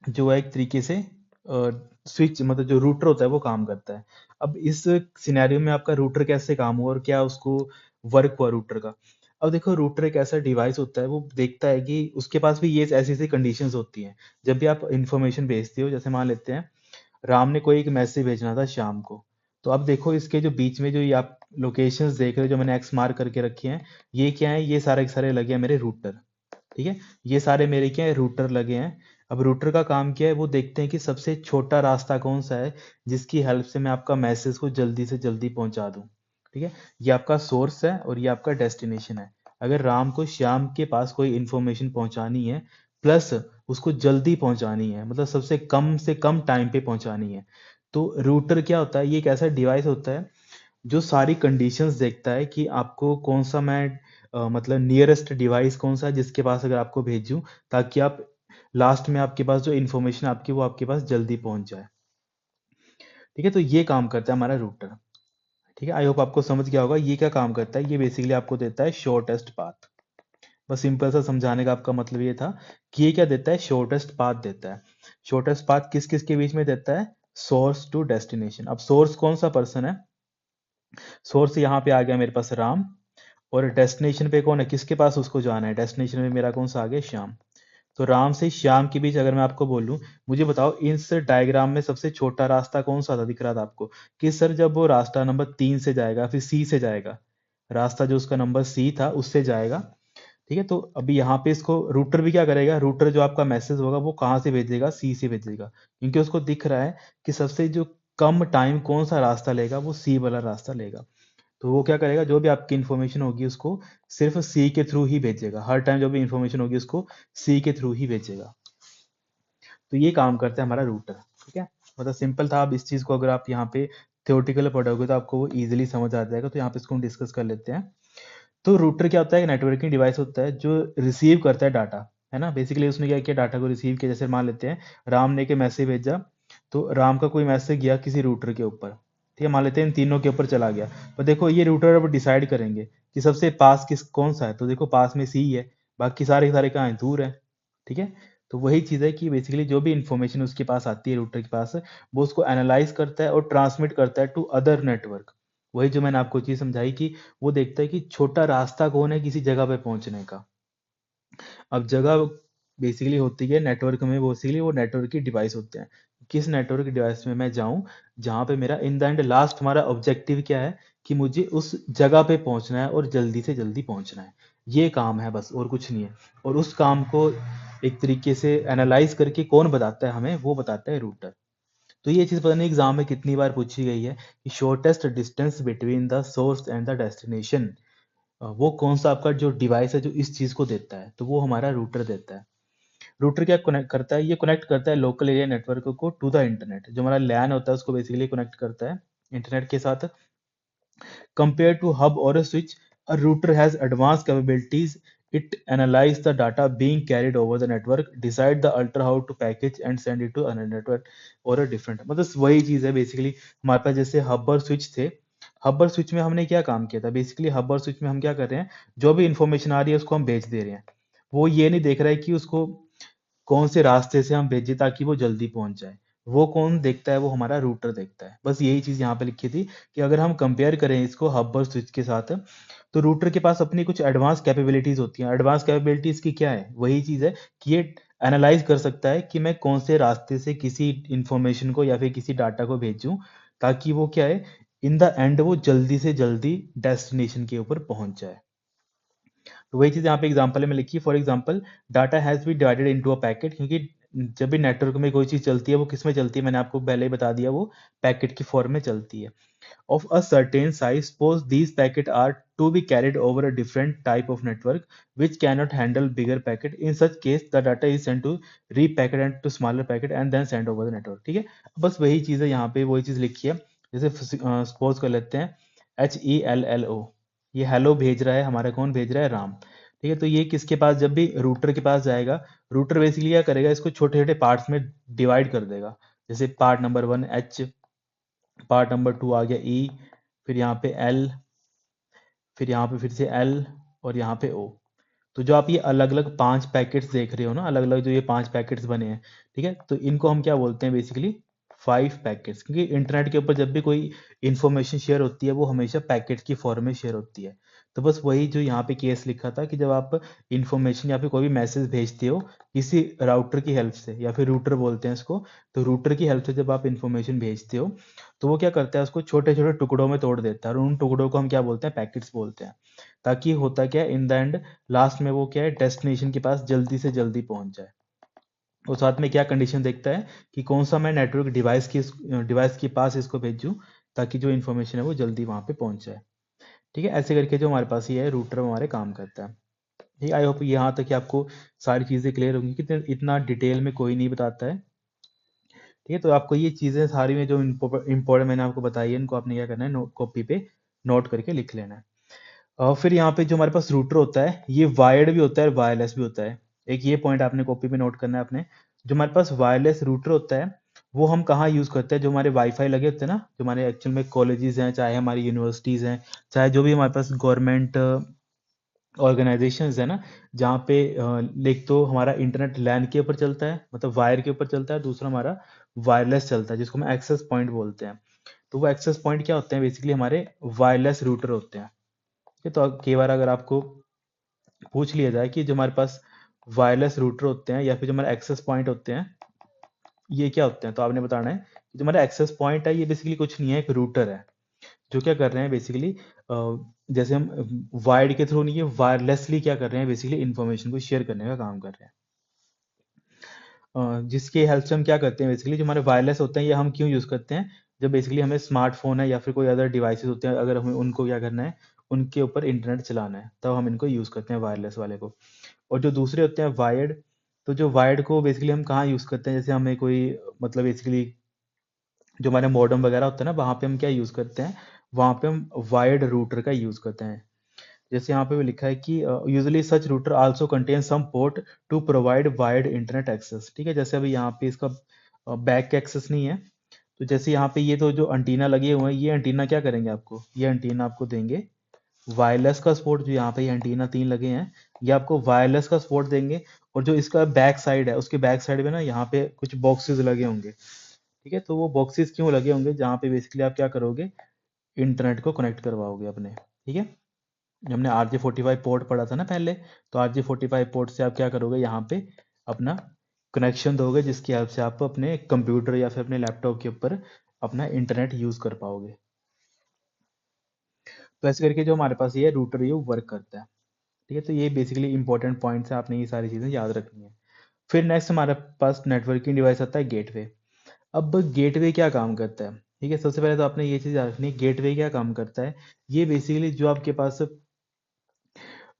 जो है एक तरीके से स्विच, मतलब जो रूटर होता है वो काम करता है। अब इस सिनेरियो में आपका रूटर कैसे काम हुआ और क्या उसको वर्क हुआ रूटर का। अब देखो, रूटर एक ऐसा डिवाइस होता है, वो देखता है कि उसके पास भी ये ऐसी ऐसी कंडीशंस होती हैं जब भी आप इंफॉर्मेशन भेजते हो। जैसे मान लेते हैं राम ने कोई एक मैसेज भेजना था शाम को, तो अब देखो इसके जो बीच में जो ये आप लोकेशंस देख रहे हो जो मैंने एक्स मार्क करके रखे हैं, ये क्या है, ये सारे के सारे लगे हैं मेरे रूटर। ठीक है, ये सारे मेरे क्या है, रूटर लगे हैं। अब रूटर का काम क्या है, वो देखते हैं कि सबसे छोटा रास्ता कौन सा है जिसकी हेल्प से मैं आपका मैसेज को जल्दी से जल्दी पहुंचा दूं। ठीक है, ये आपका सोर्स है और ये आपका डेस्टिनेशन है। अगर राम को श्याम के पास कोई इंफॉर्मेशन पहुंचानी है, प्लस उसको जल्दी पहुंचानी है, मतलब सबसे कम से कम टाइम पे पहुंचानी है, तो रूटर क्या होता है, ये एक ऐसा डिवाइस होता है जो सारी कंडीशंस देखता है कि आपको कौन सा मैं मतलब नियरेस्ट डिवाइस कौन सा है जिसके पास अगर आपको भेजूं, ताकि आप लास्ट में आपके पास जो इन्फॉर्मेशन आपकी वो आपके पास जल्दी पहुंच जाए। ठीक है, तो ये काम करता है हमारा रूटर। ठीक है, आई होप आपको समझ गया होगा ये क्या काम करता है। ये बेसिकली आपको देता है शॉर्टेस्ट पाथ। बस सिंपल सा समझाने का आपका मतलब ये था कि ये क्या देता है, शॉर्टेस्ट पाथ देता है। शॉर्टेस्ट पाथ किस किस के बीच में देता है, सोर्स टू डेस्टिनेशन। अब सोर्स कौन सा पर्सन है, सोर्स यहाँ पे आ गया मेरे पास राम, और डेस्टिनेशन पे कौन है, किसके पास उसको जाना है, डेस्टिनेशन में मेरा कौन सा आ गया, श्याम। तो राम से श्याम के बीच अगर मैं आपको बोलूं, मुझे बताओ इस डायग्राम में सबसे छोटा रास्ता कौन सा था दिख रहा था आपको? कि सर जब वो रास्ता नंबर 3 से जाएगा, फिर सी से जाएगा, रास्ता जो उसका नंबर सी था उससे जाएगा। ठीक है, तो अभी यहाँ पे इसको रूटर भी क्या करेगा, रूटर जो आपका मैसेज होगा वो कहाँ से भेजेगा, सी से भेजेगा, क्योंकि उसको दिख रहा है कि सबसे जो कम टाइम कौन सा रास्ता लेगा, वो सी वाला रास्ता लेगा। तो वो क्या करेगा, जो भी आपकी इन्फॉर्मेशन होगी उसको सिर्फ सी के थ्रू ही भेजेगा, हर टाइम जो भी इन्फॉर्मेशन होगी उसको सी के थ्रू ही भेजेगा। तो ये काम करता है हमारा रूटर। ठीक है, मतलब सिंपल था। अब इस चीज को अगर आप यहाँ पे थियोरटिकल पढ़ोगे तो आपको वो इजीली समझ आ जाएगा। तो यहाँ पे इसको हम डिस्कस कर लेते हैं। तो रूटर क्या होता है, नेटवर्किंग डिवाइस होता है जो रिसीव करता है डाटा, है ना। बेसिकली उसने क्या किया, डाटा को रिसीव किया। जैसे मान लेते हैं राम ने के मैसेज भेजा, तो राम का कोई मैसेज गया किसी रूटर के ऊपर। ठीक है, मान लेते हैं इन तीनों के ऊपर चला गया। पर देखो ये रूटर अब डिसाइड करेंगे कि सबसे पास किस कौन सा है। तो देखो पास में सी है, बाकी सारे के सारे कहाँ हैं, दूर है। ठीक है, तो वही चीज़ है कि बेसिकली जो भी इंफॉर्मेशन उसके पास आती है रूटर के पास, वो उसको एनालाइज करता है और ट्रांसमिट करता है टू अदर नेटवर्क। वही जो मैंने आपको चीज़ समझाई कि वो देखता है कि छोटा रास्ता कौन है किसी जगह पे पहुंचने का। अब जगह बेसिकली होती है नेटवर्क में, बेसिकली वो नेटवर्क की डिवाइस होते हैं। किस नेटवर्क डिवाइस में मैं जाऊं जहां पे मेरा इन द एंड लास्ट हमारा ऑब्जेक्टिव क्या है, कि मुझे उस जगह पे पहुंचना है और जल्दी से जल्दी पहुंचना है। ये काम है बस, और कुछ नहीं है। और उस काम को एक तरीके से एनालाइज करके कौन बताता है हमें, वो बताता है रूटर। तो ये चीज़ पता नहीं एग्जाम में कितनी बार पूछी गई है कि shortest distance between the source and the destination, वो कौन सा आपका जो डिवाइस है जो इस चीज को देता है, तो वो हमारा रूटर देता है। रूटर क्या कनेक्ट करता है, ये कनेक्ट करता है लोकल एरिया नेटवर्क को टू द इंटरनेट। जो हमारा लैन होता है उसको बेसिकली कनेक्ट करता है इंटरनेट के साथ। कंपेयर टू हब और switch, a router has advanced capabilities. It analyze the data being carried over the network, decide the alter how to package and send it to another network or a different। मतलब वही चीज है basically. हमारे पास जैसे hub और switch थे, hub और switch में हमने क्या काम किया था, बेसिकली हब और स्विच में हम क्या कर रहे हैं, जो भी इंफॉर्मेशन आ रही है उसको हम भेज दे रहे हैं। वो ये नहीं देख रहा है कि उसको कौन से रास्ते से हम भेजें ताकि वो जल्दी पहुंच जाए। वो कौन देखता है, वो हमारा रूटर देखता है। बस यही चीज यहाँ पे लिखी थी कि अगर हम कंपेयर करें इसको हब और स्विच के साथ, तो रूटर के पास अपनी कुछ एडवांस कैपेबिलिटीज होती हैं। एडवांस कैपेबिलिटीज की क्या है, वही चीज है कि ये एनालाइज कर सकता है कि मैं कौन से रास्ते से किसी इंफॉर्मेशन को या फिर किसी डाटा को भेजूं, ताकि वो क्या है, इन द एंड वो जल्दी से जल्दी डेस्टिनेशन के ऊपर पहुंच जाए। तो वही चीज यहाँ पे एग्जांपल में लिखी है। For example, data has been divided into a packet, क्योंकि जब भी नेटवर्क में कोई चीज चलती है वो किस में चलती है, मैंने आपको पहले ही बता दिया, वो पैकेट की फॉर्म में चलती है। Of a certain size, suppose these packets are to be carried over a different type of network which cannot handle bigger packet. In such case, the data is sent to repacket and to smaller packet and then sent over the network। ठीक है, बस वही चीज़ है यहाँ पे, वही चीज़ लिखी है। जैसे सपोज कर लेते हैं HELLO, ये हेलो भेज रहा है हमारा, कौन भेज रहा है, राम। ठीक है, तो ये किसके पास, जब भी रूटर के पास जाएगा, रूटर बेसिकली क्या करेगा, इसको छोटे छोटे पार्ट्स में डिवाइड कर देगा। जैसे part number 1 H, part number 2 आ गया ई, फिर यहाँ पे एल, फिर यहाँ पे फिर से एल, और यहाँ पे ओ। तो जो आप ये अलग अलग 5 पैकेट्स देख रहे हो ना, अलग अलग जो ये 5 पैकेट्स बने हैं, ठीक है, तो इनको हम क्या बोलते हैं, बेसिकली 5 पैकेट्स। क्योंकि इंटरनेट के ऊपर जब भी कोई इंफॉर्मेशन शेयर होती है वो हमेशा पैकेट की फॉर्म में शेयर होती है। तो बस वही जो यहाँ पे केस लिखा था कि जब आप इंफॉर्मेशन या फिर कोई भी मैसेज भेजते हो किसी राउटर की हेल्प से, या फिर रूटर बोलते हैं इसको, तो रूटर की हेल्प से जब आप इंफॉर्मेशन भेजते हो, तो वो क्या करता है, उसको छोटे छोटे टुकड़ों में तोड़ देता है, और उन टुकड़ों को हम क्या बोलते हैं, पैकेट्स बोलते हैं। ताकि होता क्या है, इन द एंड लास्ट में वो क्या है, डेस्टिनेशन के पास जल्दी से जल्दी पहुंच जाए। और साथ में क्या कंडीशन देखता है कि कौन सा मैं नेटवर्क डिवाइस के पास इसको भेजूं, ताकि जो इन्फॉर्मेशन है वो जल्दी वहां पे पहुंच जाए। ठीक है, ऐसे करके जो हमारे पास ये है रूटर हमारे काम करता है। ठीक है, आई होप यहाँ तक कि आपको सारी चीज़ें क्लियर होंगी कि इतना डिटेल में कोई नहीं बताता है। ठीक है, तो आपको ये चीज़ें सारी में जो इम्पोर्टेंट मैंने आपको बताई है, इनको आपने क्या करना है, कॉपी पे नोट करके लिख लेना है। फिर यहाँ पे जो हमारे पास रूटर होता है, ये वायर्ड भी होता है, वायरलेस भी होता है। एक ये पॉइंट आपने कॉपी पे नोट करना है अपने। जो हमारे पास वायरलेस रूटर होता है, वो हम कहाँ यूज करते हैं, जो हमारे वाईफाई लगे होते हैं ना, जो हमारे एक्चुअल में कॉलेजेस हैं, चाहे हमारी यूनिवर्सिटीज हैं, चाहे जो भी हमारे पास गवर्नमेंट ऑर्गेनाइजेशंस है ना, जहाँ पे एक तो हमारा इंटरनेट लैन के ऊपर चलता है, मतलब वायर के ऊपर चलता है, दूसरा हमारा वायरलेस चलता है जिसको हम एक्सेस पॉइंट बोलते हैं। तो वो एक्सेस पॉइंट क्या होते हैं, बेसिकली हमारे वायरलेस रूटर होते हैं। ठीक है, तो कई बार अगर आपको पूछ लिया जाए कि जो हमारे पास वायरलेस रूटर होते हैं या फिर जो हमारे एक्सेस पॉइंट होते हैं, ये क्या होते हैं? तो आपने बताना है कि जो हमारा एक्सेस पॉइंट है ये बेसिकली कुछ नहीं है, एक रूटर है जो क्या कर रहे हैं बेसिकली, जैसे हम वायर्ड के थ्रू नहीं है, वायरलेसली क्या कर रहे हैं बेसिकली, इंफॉर्मेशन को शेयर करने का काम कर रहे हैं। जिसके हेल्प से हम क्या करते हैं बेसिकली, जो हमारे वायरलेस होते हैं ये हम क्यों यूज़ करते हैं, जब बेसिकली हमें स्मार्टफोन है या फिर कोई अदर डिवाइसेस होते हैं, अगर हमें उनको क्या करना है, उनके ऊपर इंटरनेट चलाना है, तब हम इनको यूज़ करते हैं वायरलेस वाले को। और जो दूसरे होते हैं वायर्ड, तो जो वायर्ड को बेसिकली हम कहाँ यूज़ करते हैं, जैसे हमें कोई मतलब बेसिकली जो हमारे मॉडेम वगैरह होता है ना, वहाँ पे हम क्या यूज़ करते हैं, वहाँ पे हम वायर्ड रूटर का यूज़ करते हैं। जैसे यहाँ पे भी लिखा है कि usually such router also contain some port to provide wired internet access. ठीक है, जैसे अभी यहाँ पे इसका बैक एक्सेस नहीं है, तो जैसे यहाँ पे ये तो जो एंटीना लगे हुए हैं, ये एंटीना क्या करेंगे आपको, ये एंटीना आपको देंगे वायरलेस का सपोर्ट। जो यहाँ पे ये एंटीना 3 लगे हैं, ये आपको वायरलेस का सपोर्ट देंगे। और जो इसका बैक साइड है, उसके बैक साइड में ना यहाँ पे कुछ बॉक्सेस लगे होंगे। ठीक है, तो वो बॉक्सेस क्यों लगे होंगे, जहाँ पे बेसिकली आप क्या करोगे, इंटरनेट को कनेक्ट करवाओगे अपने। ठीक है, हमने RJ45 पोर्ट पढ़ा था ना पहले, तो RJ45 पोर्ट से आप क्या करोगे, यहाँ पे अपना कनेक्शन दोगे, जिसकी हेल्प से आप अपने कंप्यूटर या फिर अपने लैपटॉप के ऊपर अपना इंटरनेट यूज कर पाओगे। तो ऐसे करके जो हमारे पास ये रूटर ये वर्क करता है। ठीक है, तो ये बेसिकली इंपॉर्टेंट पॉइंट्स है, आपने ये सारी चीज़ें याद रखनी है। फिर नेक्स्ट हमारे पास नेटवर्किंग डिवाइस आता है गेटवे। अब गेटवे क्या काम करता है? ठीक है, सबसे पहले तो आपने ये चीज़ याद रखनी है, गेटवे क्या काम करता है। ये बेसिकली जो आपके पास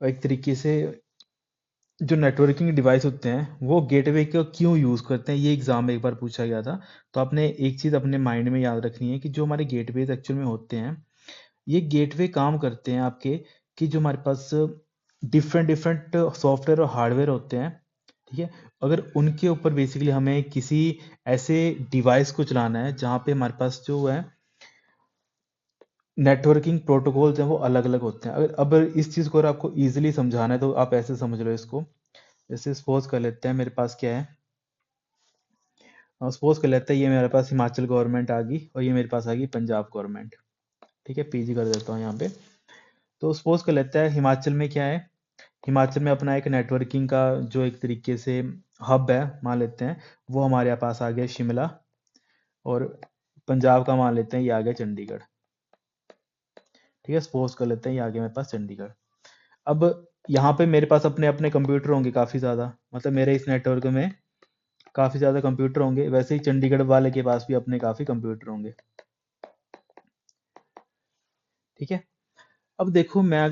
एक तरीके से जो नेटवर्किंग डिवाइस होते हैं, वो गेटवे को क्यों यूज़ करते हैं, ये एग्जाम में एक बार पूछा गया था। तो आपने एक चीज़ अपने माइंड में याद रखनी है कि जो हमारे गेटवेज एक्चुअल में होते हैं, ये गेटवे काम करते हैं आपके, कि जो हमारे पास डिफरेंट डिफरेंट सॉफ्टवेयर और हार्डवेयर होते हैं। ठीक है, अगर उनके ऊपर बेसिकली हमें किसी ऐसे डिवाइस को चलाना है जहाँ पे हमारे पास जो है नेटवर्किंग प्रोटोकॉल्स हैं वो अलग अलग होते हैं। अगर अब इस चीज़ को अगर आपको ईजिली समझाना है तो आप ऐसे समझ लो इसको। जैसे सपोज कर लेते हैं मेरे पास क्या है, सपोज कर लेते हैं ये मेरे पास हिमाचल गवर्नमेंट आ गई और ये मेरे पास आ गई पंजाब गवर्नमेंट। ठीक है, पीजी कर देता हूँ यहाँ पे। तो सपोज कर लेते हैं हिमाचल में क्या है, हिमाचल में अपना एक नेटवर्किंग का जो एक तरीके से हब है मान लेते हैं, वो हमारे पास आ गया शिमला। और पंजाब का मान लेते हैं ये आ गया चंडीगढ़। ठीक है, सपोज कर लेते हैं ये आ गया मेरे पास चंडीगढ़। अब यहाँ पे मेरे पास अपने अपने कंप्यूटर होंगे काफ़ी ज़्यादा, मतलब मेरे इस नेटवर्क में काफ़ी ज़्यादा कंप्यूटर होंगे, वैसे ही चंडीगढ़ वाले के पास भी अपने काफ़ी कंप्यूटर होंगे। ठीक है, अब देखो मैं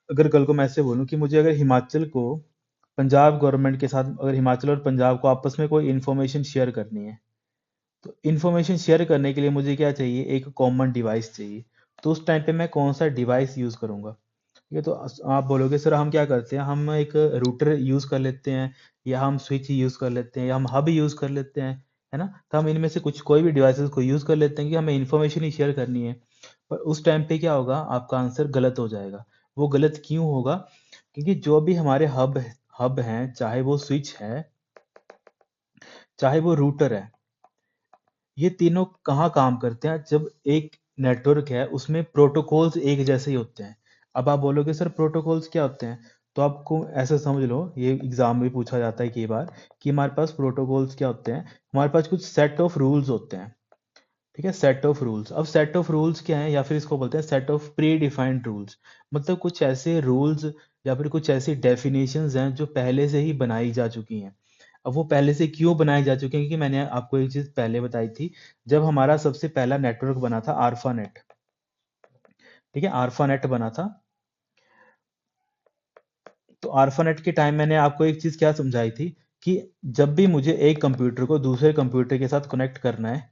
अगर कल को मैं ऐसे बोलूँ कि मुझे अगर हिमाचल को पंजाब गवर्नमेंट के साथ, अगर हिमाचल और पंजाब को आपस में कोई इन्फॉर्मेशन शेयर करनी है, तो इन्फॉर्मेशन शेयर करने के लिए मुझे क्या चाहिए, एक कॉमन डिवाइस चाहिए। तो उस टाइम पे मैं कौन सा डिवाइस यूज़ करूँगा? ठीक है, तो आप बोलोगे सर हम क्या करते हैं, हम एक रूटर यूज़ कर लेते हैं, या हम स्विच यूज़ कर लेते हैं, या हम हब यूज़ कर लेते हैं, है ना? तो हम इनमें से कुछ कोई भी डिवाइसेस को यूज़ कर लेते हैं कि हमें इन्फॉर्मेशन ही शेयर करनी है। पर उस टाइम पे क्या होगा, आपका आंसर गलत हो जाएगा। वो गलत क्यों होगा? क्योंकि जो भी हमारे हब हैं, चाहे वो स्विच है, चाहे वो रूटर है, ये तीनों कहाँ काम करते हैं, जब एक नेटवर्क है उसमें प्रोटोकॉल्स एक जैसे ही होते हैं। अब आप बोलोगे सर प्रोटोकॉल्स क्या होते हैं, तो आपको ऐसा समझ लो, ये एग्जाम में पूछा जाता है कई बार, कि हमारे पास प्रोटोकॉल्स क्या होते हैं, हमारे पास कुछ सेट ऑफ रूल्स होते हैं। ठीक है, सेट ऑफ रूल्स। अब सेट ऑफ रूल्स क्या है, या फिर इसको बोलते हैं set of pre defined rules. मतलब कुछ ऐसे रूल्स या फिर कुछ ऐसी डेफिनेशंस हैं जो पहले से ही बनाई जा चुकी हैं। अब वो पहले से क्यों बनाई जा चुकी हैं, क्योंकि मैंने आपको एक चीज पहले बताई थी, जब हमारा सबसे पहला नेटवर्क बना था आर्फानेट। ठीक है, आर्फानेट बना था, तो आर्फानेट के टाइम मैंने आपको एक चीज क्या समझाई थी, कि जब भी मुझे एक कंप्यूटर को दूसरे कंप्यूटर के साथ कनेक्ट करना है,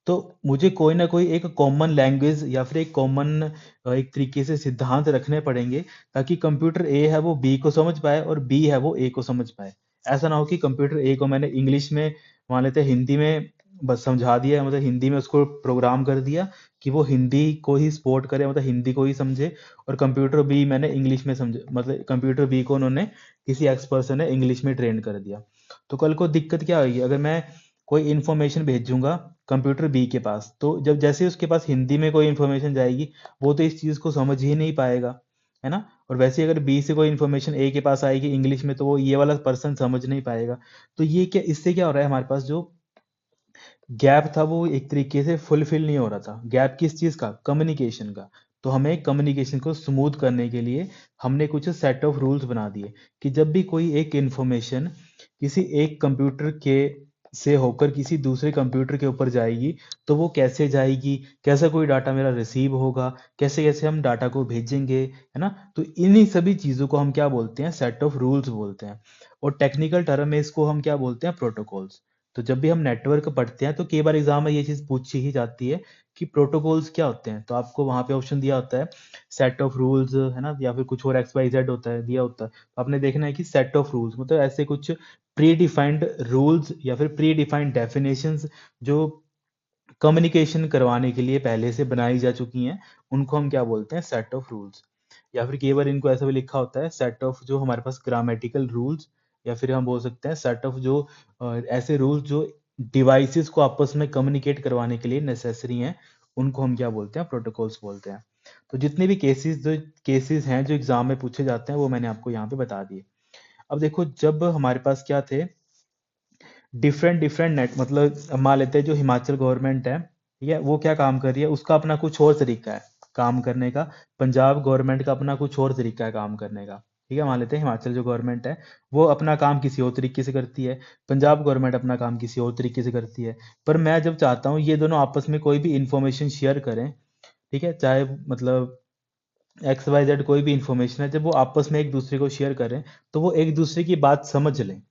तो मुझे कोई ना कोई एक कॉमन लैंग्वेज या फिर एक कॉमन एक तरीके से सिद्धांत रखने पड़ेंगे, ताकि कंप्यूटर ए है वो बी को समझ पाए और बी है वो ए को समझ पाए। ऐसा ना हो कि कंप्यूटर ए को मैंने इंग्लिश में, मान लेते हैं हिंदी में बस समझा दिया, मतलब हिंदी में उसको प्रोग्राम कर दिया कि वो हिंदी को ही सपोर्ट करे, मतलब हिंदी को ही समझे, और कंप्यूटर बी मैंने इंग्लिश में समझे, मतलब कंप्यूटर बी को उन्होंने किसी एक्स पर्सन ने इंग्लिश में ट्रेन कर दिया। तो कल को दिक्कत क्या होगी, अगर मैं कोई इन्फॉर्मेशन भेजूंगा कंप्यूटर बी के पास, तो जब जैसे ही उसके पास हिंदी में कोई इन्फॉर्मेशन जाएगी, वो तो इस चीज़ को समझ ही नहीं पाएगा, है ना? और वैसे ही अगर बी से कोई इन्फॉर्मेशन ए के पास आएगी इंग्लिश में, तो वो ये वाला पर्सन समझ नहीं पाएगा। तो ये क्या, इससे क्या हो रहा है, हमारे पास जो गैप था वो एक तरीके से फुलफिल नहीं हो रहा था। गैप किस चीज़ का? कम्युनिकेशन का। तो हमें कम्युनिकेशन को स्मूथ करने के लिए हमने कुछ सेट ऑफ रूल्स बना दिए कि जब भी कोई एक इंफॉर्मेशन किसी एक कंप्यूटर के से होकर किसी दूसरे कंप्यूटर के ऊपर जाएगी, तो वो कैसे जाएगी, कैसा कोई डाटा मेरा रिसीव होगा, कैसे कैसे हम डाटा को भेजेंगे, है ना। तो इन्हीं सभी चीज़ों को हम क्या बोलते हैं? सेट ऑफ रूल्स बोलते हैं। और टेक्निकल टर्म में इसको हम क्या बोलते हैं? प्रोटोकॉल्स। तो जब भी हम नेटवर्क पढ़ते हैं तो कई बार एग्जाम में ये चीज़ पूछी ही जाती है कि प्रोटोकॉल्स क्या होते हैं। तो आपको वहाँ पे ऑप्शन दिया होता है सेट ऑफ रूल्स, है ना, या फिर कुछ और एक्स वाई जेड होता है, दिया होता है। तो आपने देखना है कि सेट ऑफ रूल्स मतलब ऐसे कुछ प्री डिफाइंड रूल्स या फिर प्री डिफाइंड डेफिनेशंस जो कम्युनिकेशन करवाने के लिए पहले से बनाई जा चुकी हैं, उनको हम क्या बोलते हैं? Set of rules. या फिर कई बार इनको ऐसा भी लिखा होता है सेट ऑफ जो हमारे पास ग्रामेटिकल रूल्स, या फिर हम बोल सकते हैं सेट ऑफ जो ऐसे रूल्स जो डिवाइसेस को आपस में कम्युनिकेट करवाने के लिए नेसेसरी हैं, उनको हम क्या बोलते हैं? प्रोटोकॉल्स बोलते हैं। तो जितने भी केसेस हैं जो एग्जाम में पूछे जाते हैं वो मैंने आपको यहाँ पे बता दिए। अब देखो, जब हमारे पास क्या थे, डिफरेंट डिफरेंट नेट, मतलब अब मान लेते हैं जो हिमाचल गवर्नमेंट है, ठीक है, वो क्या काम कर रही है, उसका अपना कुछ और तरीका है काम करने का। पंजाब गवर्नमेंट का अपना कुछ और तरीका है काम करने का। ठीक है, मान लेते हैं हिमाचल जो गवर्नमेंट है वो अपना काम किसी और तरीके से करती है, पंजाब गवर्नमेंट अपना काम किसी और तरीके से करती है। पर मैं जब चाहता हूँ ये दोनों आपस में कोई भी इंफॉर्मेशन शेयर करें, ठीक है, चाहे मतलब एक्स वाई जेड कोई भी इंफॉर्मेशन है, जब वो आपस में एक दूसरे को शेयर करें तो वो एक दूसरे की बात समझ लें।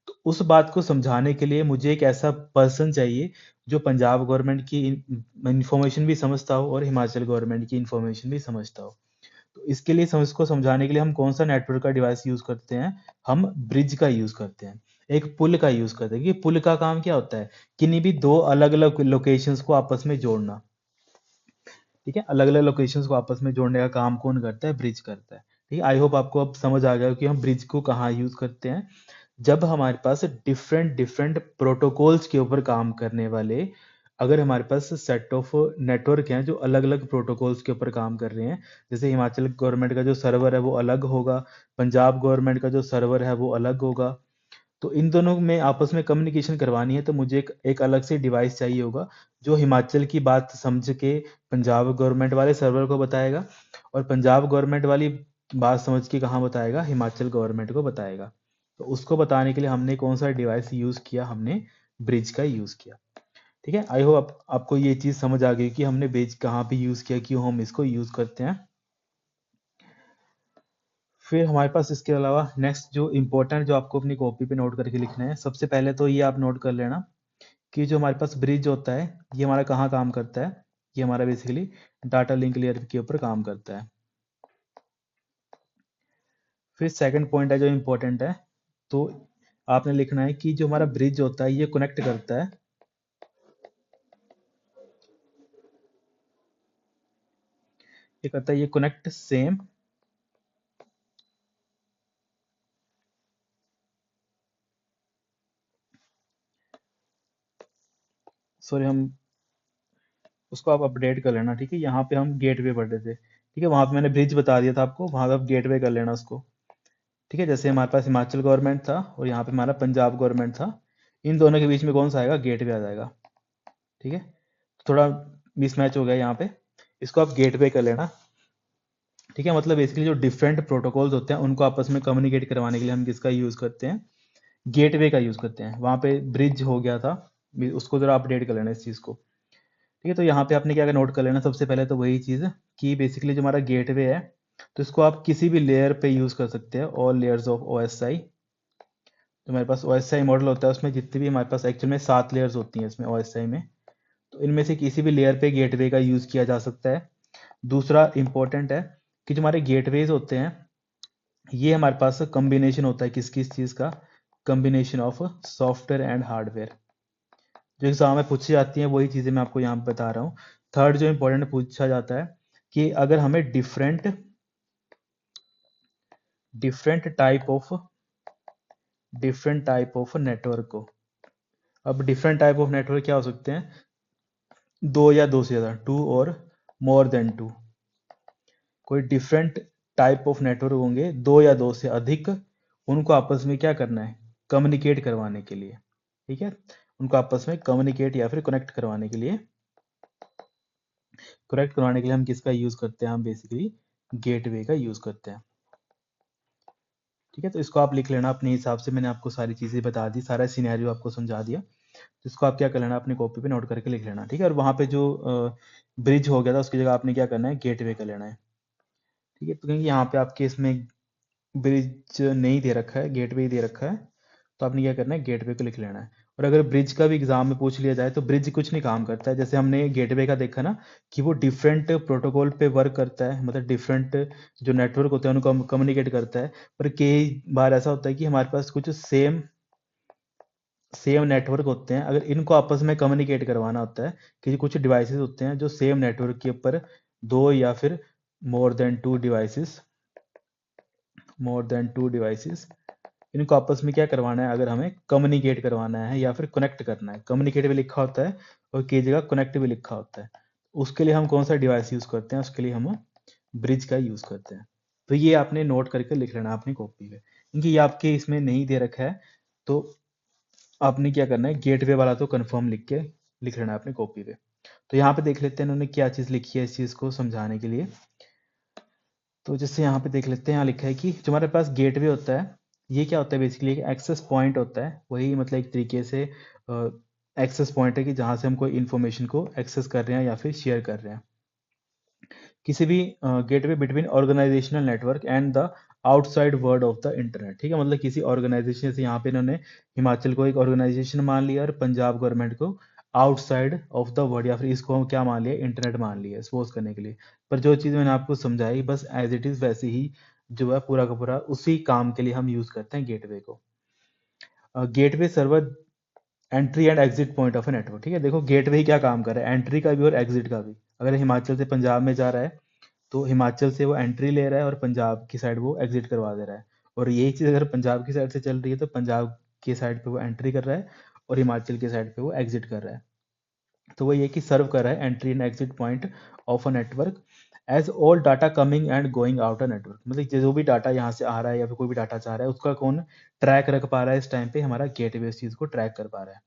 तो उस बात को समझाने के लिए मुझे एक ऐसा पर्सन चाहिए जो पंजाब गवर्नमेंट की इंफॉर्मेशन भी समझता हो और हिमाचल गवर्नमेंट की इंफॉर्मेशन भी समझता हो। तो इसके लिए इसको समझाने के लिए हम कौन सा नेटवर्क का डिवाइस यूज करते हैं? हम ब्रिज का यूज करते हैं, एक पुल का यूज करते हैं। कि पुल का काम क्या होता है? किन्हीं भी दो अलग अलग लोकेशंस को आपस में जोड़ना। ठीक है, अलग अलग लोकेशंस को आपस में जोड़ने का काम कौन करता है? ब्रिज करता है। ठीक है, आई होप आपको अब समझ आ गया कि हम ब्रिज को कहाँ यूज करते हैं। जब हमारे पास डिफरेंट डिफरेंट प्रोटोकॉल्स के ऊपर काम करने वाले, अगर हमारे पास सेट ऑफ नेटवर्क हैं जो अलग अलग प्रोटोकॉल्स के ऊपर काम कर रहे हैं, जैसे हिमाचल गवर्नमेंट का जो सर्वर है वो अलग होगा, पंजाब गवर्नमेंट का जो सर्वर है वो अलग होगा, तो इन दोनों में आपस में कम्युनिकेशन करवानी है, तो मुझे एक अलग से डिवाइस चाहिए होगा जो हिमाचल की बात समझ के पंजाब गवर्नमेंट वाले सर्वर को बताएगा, और पंजाब गवर्नमेंट वाली बात समझ के कहाँ बताएगा? हिमाचल गवर्नमेंट को बताएगा। तो उसको बताने के लिए हमने कौन सा डिवाइस यूज़ किया? हमने ब्रिज का यूज़ किया। ठीक है, आई होप आपको ये चीज़ समझ आ गई कि हमने ब्रिज कहाँ पे यूज़ किया, क्यों हम इसको यूज़ करते हैं। फिर हमारे पास इसके अलावा नेक्स्ट जो इम्पोर्टेंट, जो आपको अपनी कॉपी पे नोट करके लिखना है, सबसे पहले तो ये आप नोट कर लेना कि जो हमारे पास ब्रिज होता है ये हमारा कहाँ काम करता है? ये हमारा बेसिकली डाटा लिंक लेयर के ऊपर काम करता है। फिर सेकंड पॉइंट है जो इम्पोर्टेंट है, तो आपने लिखना है कि जो हमारा ब्रिज होता है ये कनेक्ट करता है, ये करता है, ये कनेक्ट सेम, सॉरी हम उसको आप अपडेट कर लेना। ठीक है, यहाँ पे हम गेटवे पढ़ रहे थे, ठीक है, वहां पे मैंने ब्रिज बता दिया था आपको, वहां पे आप गेटवे कर लेना उसको। ठीक है, जैसे हमारे पास हिमाचल गवर्नमेंट था और यहाँ पे हमारा पंजाब गवर्नमेंट था, इन दोनों के बीच में कौन सा आएगा? गेटवे आ जाएगा। ठीक है, थोड़ा मिसमैच हो गया यहाँ पे, इसको आप गेटवे कर लेना। ठीक है, मतलब बेसिकली जो डिफरेंट प्रोटोकॉल्स होते हैं उनको आपस में कम्युनिकेट करवाने के लिए हम किसका यूज़ करते हैं? गेटवे का यूज़ करते हैं। वहाँ पे ब्रिज हो गया था, उसको ज़रा अपडेट कर लेना इस चीज़ को। ठीक है, तो यहाँ पे आपने क्या नोट कर लेना, सबसे पहले तो वही चीज़ कि बेसिकली जो हमारा गेटवे है, तो इसको आप किसी भी लेयर पे यूज़ कर सकते हैं, ऑल लेयर्स ऑफ OSI। तो हमारे पास OSI मॉडल होता है, उसमें जितनी भी हमारे पास एक्चुअल में 7 लेयर्स होती हैं इसमें OSI में, तो इनमें से किसी भी लेयर पे गेटवे का यूज़ किया जा सकता है। दूसरा इंपॉर्टेंट है कि जो हमारे गेटवेज होते हैं ये हमारे पास कम्बिनेशन होता है किस किस चीज़ का? Combination of software and hardware. जो एग्जाम में पूछी जाती हैं वही चीज़ें मैं आपको यहाँ पे बता रहा हूँ। थर्ड जो इंपॉर्टेंट पूछा जाता है कि अगर हमें different different type of network को, अब डिफरेंट टाइप ऑफ नेटवर्क क्या हो सकते हैं? दो या दो से ज़्यादा, टू और मोर देन टू। कोई डिफरेंट टाइप ऑफ नेटवर्क होंगे, दो या दो से अधिक, उनको आपस में क्या करना है, कम्युनिकेट करवाने के लिए, ठीक है, उनको आपस में कम्युनिकेट या फिर कनेक्ट करवाने के लिए हम किसका यूज करते हैं, हम बेसिकली गेटवे का यूज करते हैं। ठीक है, तो इसको आप लिख लेना अपने हिसाब से, मैंने आपको सारी चीजें बता दी, सारा सिनेरियो आपको समझा दिया, तो इसको आप क्या कर लेना, अपनी कॉपी पे नोट करके लिख लेना। ठीक है, और वहां पे जो ब्रिज हो गया था उसकी जगह आपने क्या करना है, गेटवे कर लेना है। ठीक है, तो क्योंकि यहाँ पे आपके इसमें ब्रिज नहीं दे रखा है, गेटवे ही दे रखा है, तो आपने क्या करना है, गेटवे को लिख लेना है। और अगर ब्रिज का भी एग्जाम में पूछ लिया जाए तो ब्रिज कुछ नहीं काम करता है, जैसे हमने गेटवे का देखा ना कि वो डिफरेंट प्रोटोकॉल पे वर्क करता है, मतलब डिफरेंट जो नेटवर्क होते हैं उनको कम्युनिकेट करता है, पर कई बार ऐसा होता है कि हमारे पास कुछ सेम नेटवर्क होते हैं, अगर इनको आपस में कम्युनिकेट करवाना होता है कि कुछ डिवाइसेस होते हैं जो सेम नेटवर्क के ऊपर दो या फिर मोर देन टू डिवाइसेस इनको आपस में क्या करवाना है, अगर हमें कम्युनिकेट करवाना है या फिर कनेक्ट करना है, कम्युनिकेट भी लिखा होता है और कई जगह कनेक्ट भी लिखा होता है, उसके लिए हम कौन सा डिवाइस यूज करते हैं, उसके लिए हम ब्रिज का यूज करते हैं। तो ये आपने नोट करके लिख लेना अपनी कॉपी पे, क्योंकि ये आपके इसमें नहीं दे रखा है, तो आपने क्या करना है, गेटवे वाला तो कंफर्म लिख लेना अपनी कॉपी पे। तो यहाँ पे देख लेते हैं इन्होंने क्या चीज लिखी है इस चीज को समझाने के लिए। तो जैसे यहाँ पे देख लेते हैं, यहाँ लिखा है कि जो हमारे पास गेटवे होता है, ये क्या होता है, बेसिकली एक एक्सेस पॉइंट होता है, वही मतलब एक तरीके से एक्सेस पॉइंट है कि जहाँ से हम कोई इन्फॉर्मेशन को एक्सेस कर रहे हैं या फिर शेयर कर रहे हैं, किसी भी gateway between organisational network and the outside world of the internet. ठीक है, मतलब किसी ऑर्गेनाइजेशन से, यहाँ पे इन्होंने हिमाचल को एक ऑर्गेनाइजेशन मान लिया और पंजाब गवर्नमेंट को आउटसाइड ऑफ द वर्ल्ड, या फिर इसको हम क्या मान लिया, इंटरनेट मान लिया सपोज करने के लिए। पर जो चीज़ मैंने आपको समझाई बस एज इट इज़ वैसे ही जो है पूरा का पूरा उसी काम के लिए हम यूज़ करते हैं गेटवे को। Gateway server entry and exit point of a network. ठीक है, देखो गेटवे ही क्या काम कर रहा है, एंट्री का भी और एग्जिट का भी। अगर हिमाचल से पंजाब में जा रहा है तो हिमाचल से वो एंट्री ले रहा है और पंजाब की साइड वो एग्जिट करवा दे रहा है, और यही चीज़ अगर पंजाब की साइड से चल रही है तो पंजाब की साइड पे वो एंट्री कर रहा है और हिमाचल की साइड पे वो एग्जिट कर रहा है। तो वो ये कि सर्व कर रहा है entry and exit point of a network as all data coming and going out a network. मतलब जो भी डाटा यहाँ से आ रहा है या फिर कोई भी डाटा चाह रहा है उसका कौन ट्रैक रख पा रहा है, इस टाइम पे हमारा गेटवे इस चीज़ को ट्रैक कर पा रहा है।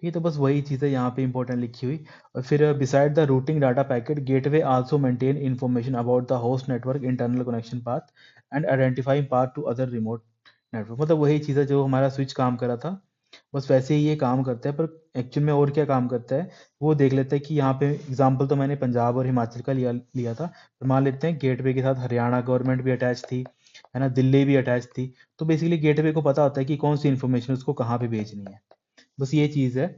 ठीक है, तो बस वही चीज़ है यहाँ पे इंपॉर्टेंट लिखी हुई। और फिर beside the routing data packet gateway also maintain information about the host network internal connection path and identifying path to other remote network. मतलब वही चीज़ है जो हमारा स्विच काम कर रहा था, बस वैसे ही ये काम करता है, पर एक्चुअल में और क्या काम करता है वो देख लेते हैं। कि यहाँ पे एग्जाम्पल तो मैंने पंजाब और हिमाचल का लिया लिया था, पर मान लेते हैं गेटवे के साथ हरियाणा गवर्नमेंट भी अटैच थी, है ना, दिल्ली भी अटैच थी। तो बेसिकली गेटवे को पता होता है कि कौन सी इन्फॉर्मेशन उसको कहाँ पे भेजनी है, बस ये चीज़ है।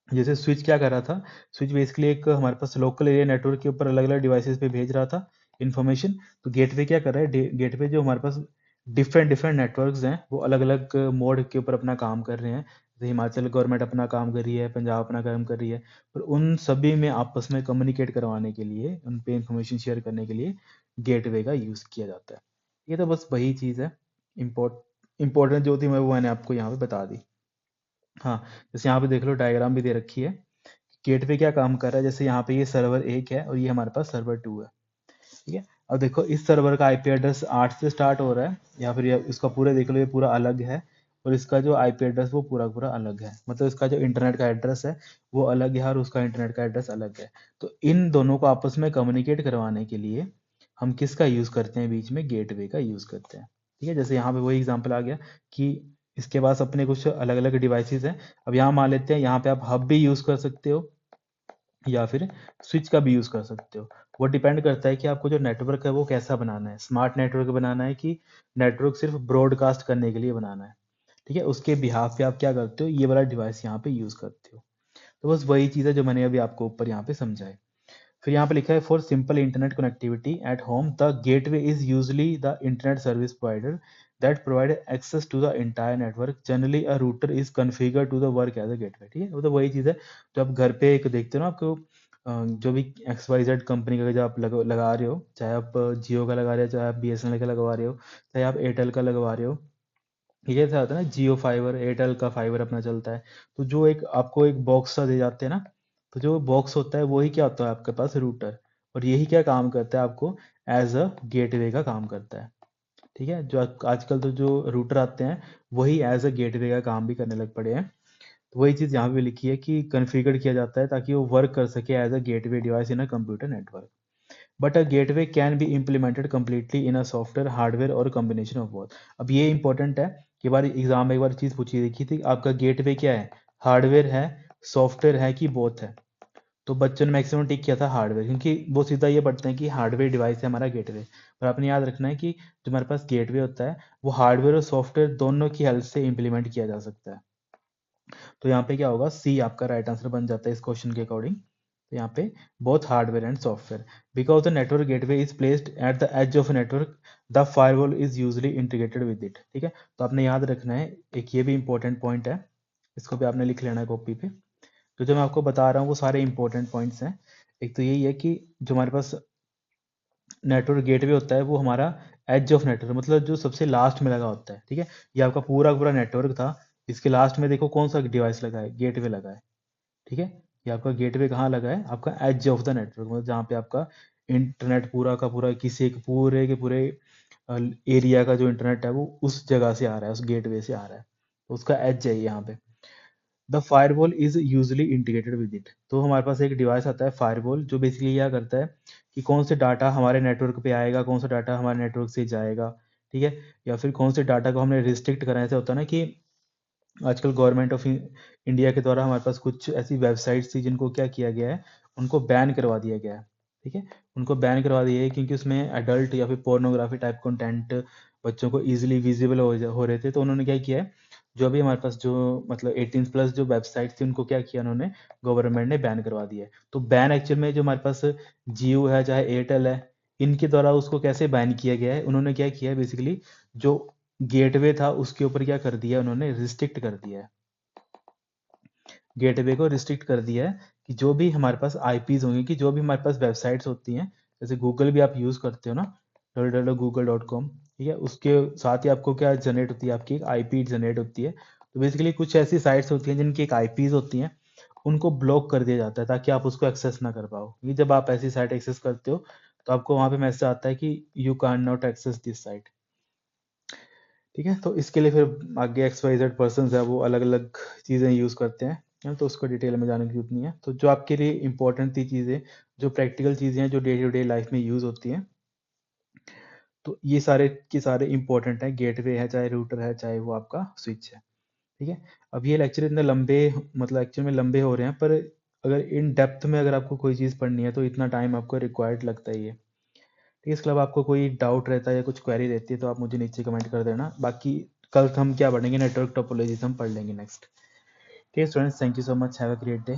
जैसे स्विच क्या कर रहा था, स्विच बेसिकली एक हमारे पास लोकल एरिया नेटवर्क के ऊपर अलग अलग डिवाइसेस पे भेज रहा था इन्फॉर्मेशन। तो गेटवे क्या कर रहा है, गेटवे जो हमारे पास डिफरेंट डिफरेंट नेटवर्क्स हैं वो अलग अलग मोड के ऊपर अपना काम कर रहे हैं। जैसे हिमाचल गवर्नमेंट अपना काम कर रही है, पंजाब अपना काम कर रही है, पर उन सभी में आपस में कम्युनिकेट करवाने के लिए, उन पे इंफॉर्मेशन शेयर करने के लिए गेटवे का यूज़ किया जाता है। ये तो बस वही चीज़ है, इम्पोर्टेंट जो थी मैं वो मैंने आपको यहाँ पे बता दी। हाँ, जैसे यहाँ पे देख लो डायग्राम भी दे रखी है, गेटवे क्या काम कर रहा है। जैसे यहाँ पे ये सर्वर 1 है और ये हमारे पास सर्वर 2 है। ठीक है, अब देखो इस सर्वर का आईपी एड्रेस 8 से स्टार्ट हो रहा है, या फिर इसका पूरा देख लो ये पूरा अलग है, और इसका जो आईपी एड्रेस वो पूरा पूरा अलग है, मतलब इसका जो इंटरनेट का एड्रेस है वो अलग है और उसका इंटरनेट का एड्रेस अलग है। तो इन दोनों को आपस में कम्युनिकेट करवाने के लिए हम किसका यूज़ करते हैं, बीच में गेटवे का यूज़ करते हैं। ठीक है, जैसे यहाँ पे वही एग्जाम्पल आ गया कि इसके पास अपने कुछ अलग अलग डिवाइसेस हैं। अब यहाँ मान लेते हैं यहाँ पे आप हब भी यूज़ कर सकते हो या फिर स्विच का भी यूज़ कर सकते हो। वो डिपेंड करता है कि आपको जो नेटवर्क है वो कैसा बनाना है, स्मार्ट नेटवर्क बनाना है कि नेटवर्क सिर्फ ब्रॉडकास्ट करने के लिए बनाना है। ठीक है, उसके बिहाफ पे आप क्या करते हो, ये वाला डिवाइस यहाँ पे यूज़ करते हो। तो बस वही चीज़ है जो मैंने अभी आपको ऊपर यहाँ पे समझाई। फिर यहाँ पे लिखा है for simple internet connectivity at home the gateway is usually the internet service provider that provide access to the entire network. Generally a router is configure to the work as a gateway. ठीक है, वो तो वही चीज़ है जो आप घर पे एक देखते हो ना, आपको जो भी XYZ कंपनी का जो आप लगा रहे हो, चाहे आप जियो का लगा रहे हो, चाहे आप BSNL का लगवा रहे हो, चाहे आप एयरटेल का लगवा रहे हो, ये ऐसा होता है ना, जियो फाइबर एयरटेल का फाइबर अपना चलता है। तो जो एक आपको एक बॉक्स सा दे जाते हैं ना, तो जो बॉक्स होता है वही क्या होता है आपके पास रूटर। और यही क्या काम करता है, आपको एज अ गेटवे का काम करता है। ठीक है, जो आजकल तो जो रूटर आते हैं वही एज अ गेटवे का काम भी करने लग पड़े हैं। तो वही चीज़ यहाँ पे लिखी है कि कॉन्फ़िगर किया जाता है ताकि वो वर्क कर सके as a gateway device in a computer network. But a gateway can be implemented completely in a software hardware और कॉम्बिनेशन ऑफ बोथ। अब ये इंपॉर्टेंट है कि बार एग्जाम में एक बार चीज़ पूछी देखी थी, आपका गेटवे क्या है, हार्डवेयर है, सॉफ्टवेयर है कि बोथ है। तो बच्चों ने मैक्सिमम टिक किया था हार्डवेयर, क्योंकि वो सीधा ये पढ़ते हैं कि हार्डवेयर डिवाइस है हमारा गेटवे। पर आपने याद रखना है कि जो हमारे पास गेटवे होता है वो हार्डवेयर और सॉफ्टवेयर दोनों की हेल्प से इंप्लीमेंट किया जा सकता है। तो यहाँ पे क्या होगा, सी आपका राइट आंसर बन जाता है इस क्वेश्चन के अकॉर्डिंग। तो यहाँ पे both hardware and software, because the network gateway is placed at the edge of network, the firewall is usually integrated with it. ठीक है, तो आपने याद रखना है, एक ये भी इंपॉर्टेंट पॉइंट है, इसको भी आपने लिख लेना है कॉपी पे। तो जो मैं आपको बता रहा हूँ वो सारे इंपॉर्टेंट पॉइंट्स हैं। एक तो यही है कि जो हमारे पास नेटवर्क गेटवे होता है वो हमारा एज ऑफ नेटवर्क, मतलब जो सबसे लास्ट में लगा होता है। ठीक है, ये आपका पूरा पूरा नेटवर्क था, इसके लास्ट में देखो कौन सा डिवाइस लगा है, गेटवे लगा है। ठीक है, ये आपका गेटवे कहाँ लगा है, आपका एज ऑफ द नेटवर्क, मतलब जहाँ पे आपका इंटरनेट पूरा का पूरा किसी एक पूरे के पूरे एरिया का जो इंटरनेट है वो उस जगह से आ रहा है, उस गेटवे से आ रहा है, तो उसका एज है यहाँ पे। The firewall is usually integrated with it. तो हमारे पास एक डिवाइस आता है फायरवॉल, जो बेसिकली क्या करता है कि कौन से डाटा हमारे नेटवर्क पे आएगा, कौन सा डाटा हमारे नेटवर्क से जाएगा। ठीक है, या फिर कौन से डाटा को हमने रिस्ट्रिक्ट करा है। ऐसा होता है ना कि आजकल गवर्नमेंट ऑफ इंडिया के द्वारा हमारे पास कुछ ऐसी वेबसाइट्स थी जिनको क्या किया गया है, उनको बैन करवा दिया गया है। ठीक है, उनको बैन करवा दिया है क्योंकि उसमें एडल्ट या फिर पोर्नोग्राफी टाइप कंटेंट बच्चों को इजीली विजिबल हो रहे थे। तो उन्होंने क्या किया है, जो भी हमारे पास जो मतलब 18 प्लस जो वेबसाइट थी उनको क्या किया उन्होंने, गवर्नमेंट ने बैन करवा दिया है। तो बैन एक्चुअल में जो हमारे पास जियो है चाहे एयरटेल है, इनके द्वारा उसको कैसे बैन किया गया है, उन्होंने क्या किया है बेसिकली, जो गेटवे था उसके ऊपर क्या कर दिया उन्होंने, रिस्ट्रिक्ट कर दिया है, गेटवे को रिस्ट्रिक्ट कर दिया है कि जो भी हमारे पास आईपीज होंगे, कि जो भी हमारे पास वेबसाइट्स होती हैं, जैसे गूगल भी आप यूज करते हो ना, www.google.com, ठीक है, उसके साथ ही आपको क्या जनरेट होती है, आपकी एक आईपी जनरेट होती है। तो बेसिकली कुछ ऐसी साइट्स होती हैं जिनकी एक आईपीज होती हैं, उनको ब्लॉक कर दिया जाता है ताकि आप उसको एक्सेस ना कर पाओ। क्योंकि जब आप ऐसी साइट एक्सेस करते हो तो आपको वहां पे मैसेज आता है कि you can not access this site. ठीक है, तो इसके लिए फिर आगे XYZ पर्सन है वो अलग अलग चीज़ें यूज़ करते हैं, है ना, तो उसको डिटेल में जाने की जरूरत नहीं है। तो जो आपके लिए इंपॉर्टेंट थी चीज़ें, जो प्रैक्टिकल चीज़ें हैं जो डे टू डे लाइफ में यूज़ होती हैं, तो ये सारे के सारे इंपॉर्टेंट हैं, गेटवे है चाहे रूटर है चाहे वो आपका स्विच है। ठीक है, अब ये लेक्चर इतने लंबे, मतलब एक्चुअल में लंबे हो रहे हैं, पर अगर इन डेप्थ में अगर आपको कोई चीज़ पढ़नी है तो इतना टाइम आपको रिक्वायर्ड लगता ही है। ठीक है, इसके अलावा आपको कोई डाउट रहता है या कुछ क्वेरी रहती है तो आप मुझे नीचे कमेंट कर देना। बाकी कल हम क्या पढ़ेंगे, नेटवर्क टोपोलॉजी हम पढ़ लेंगे नेक्स्ट। ठीक है students, thank you so much, have a great day.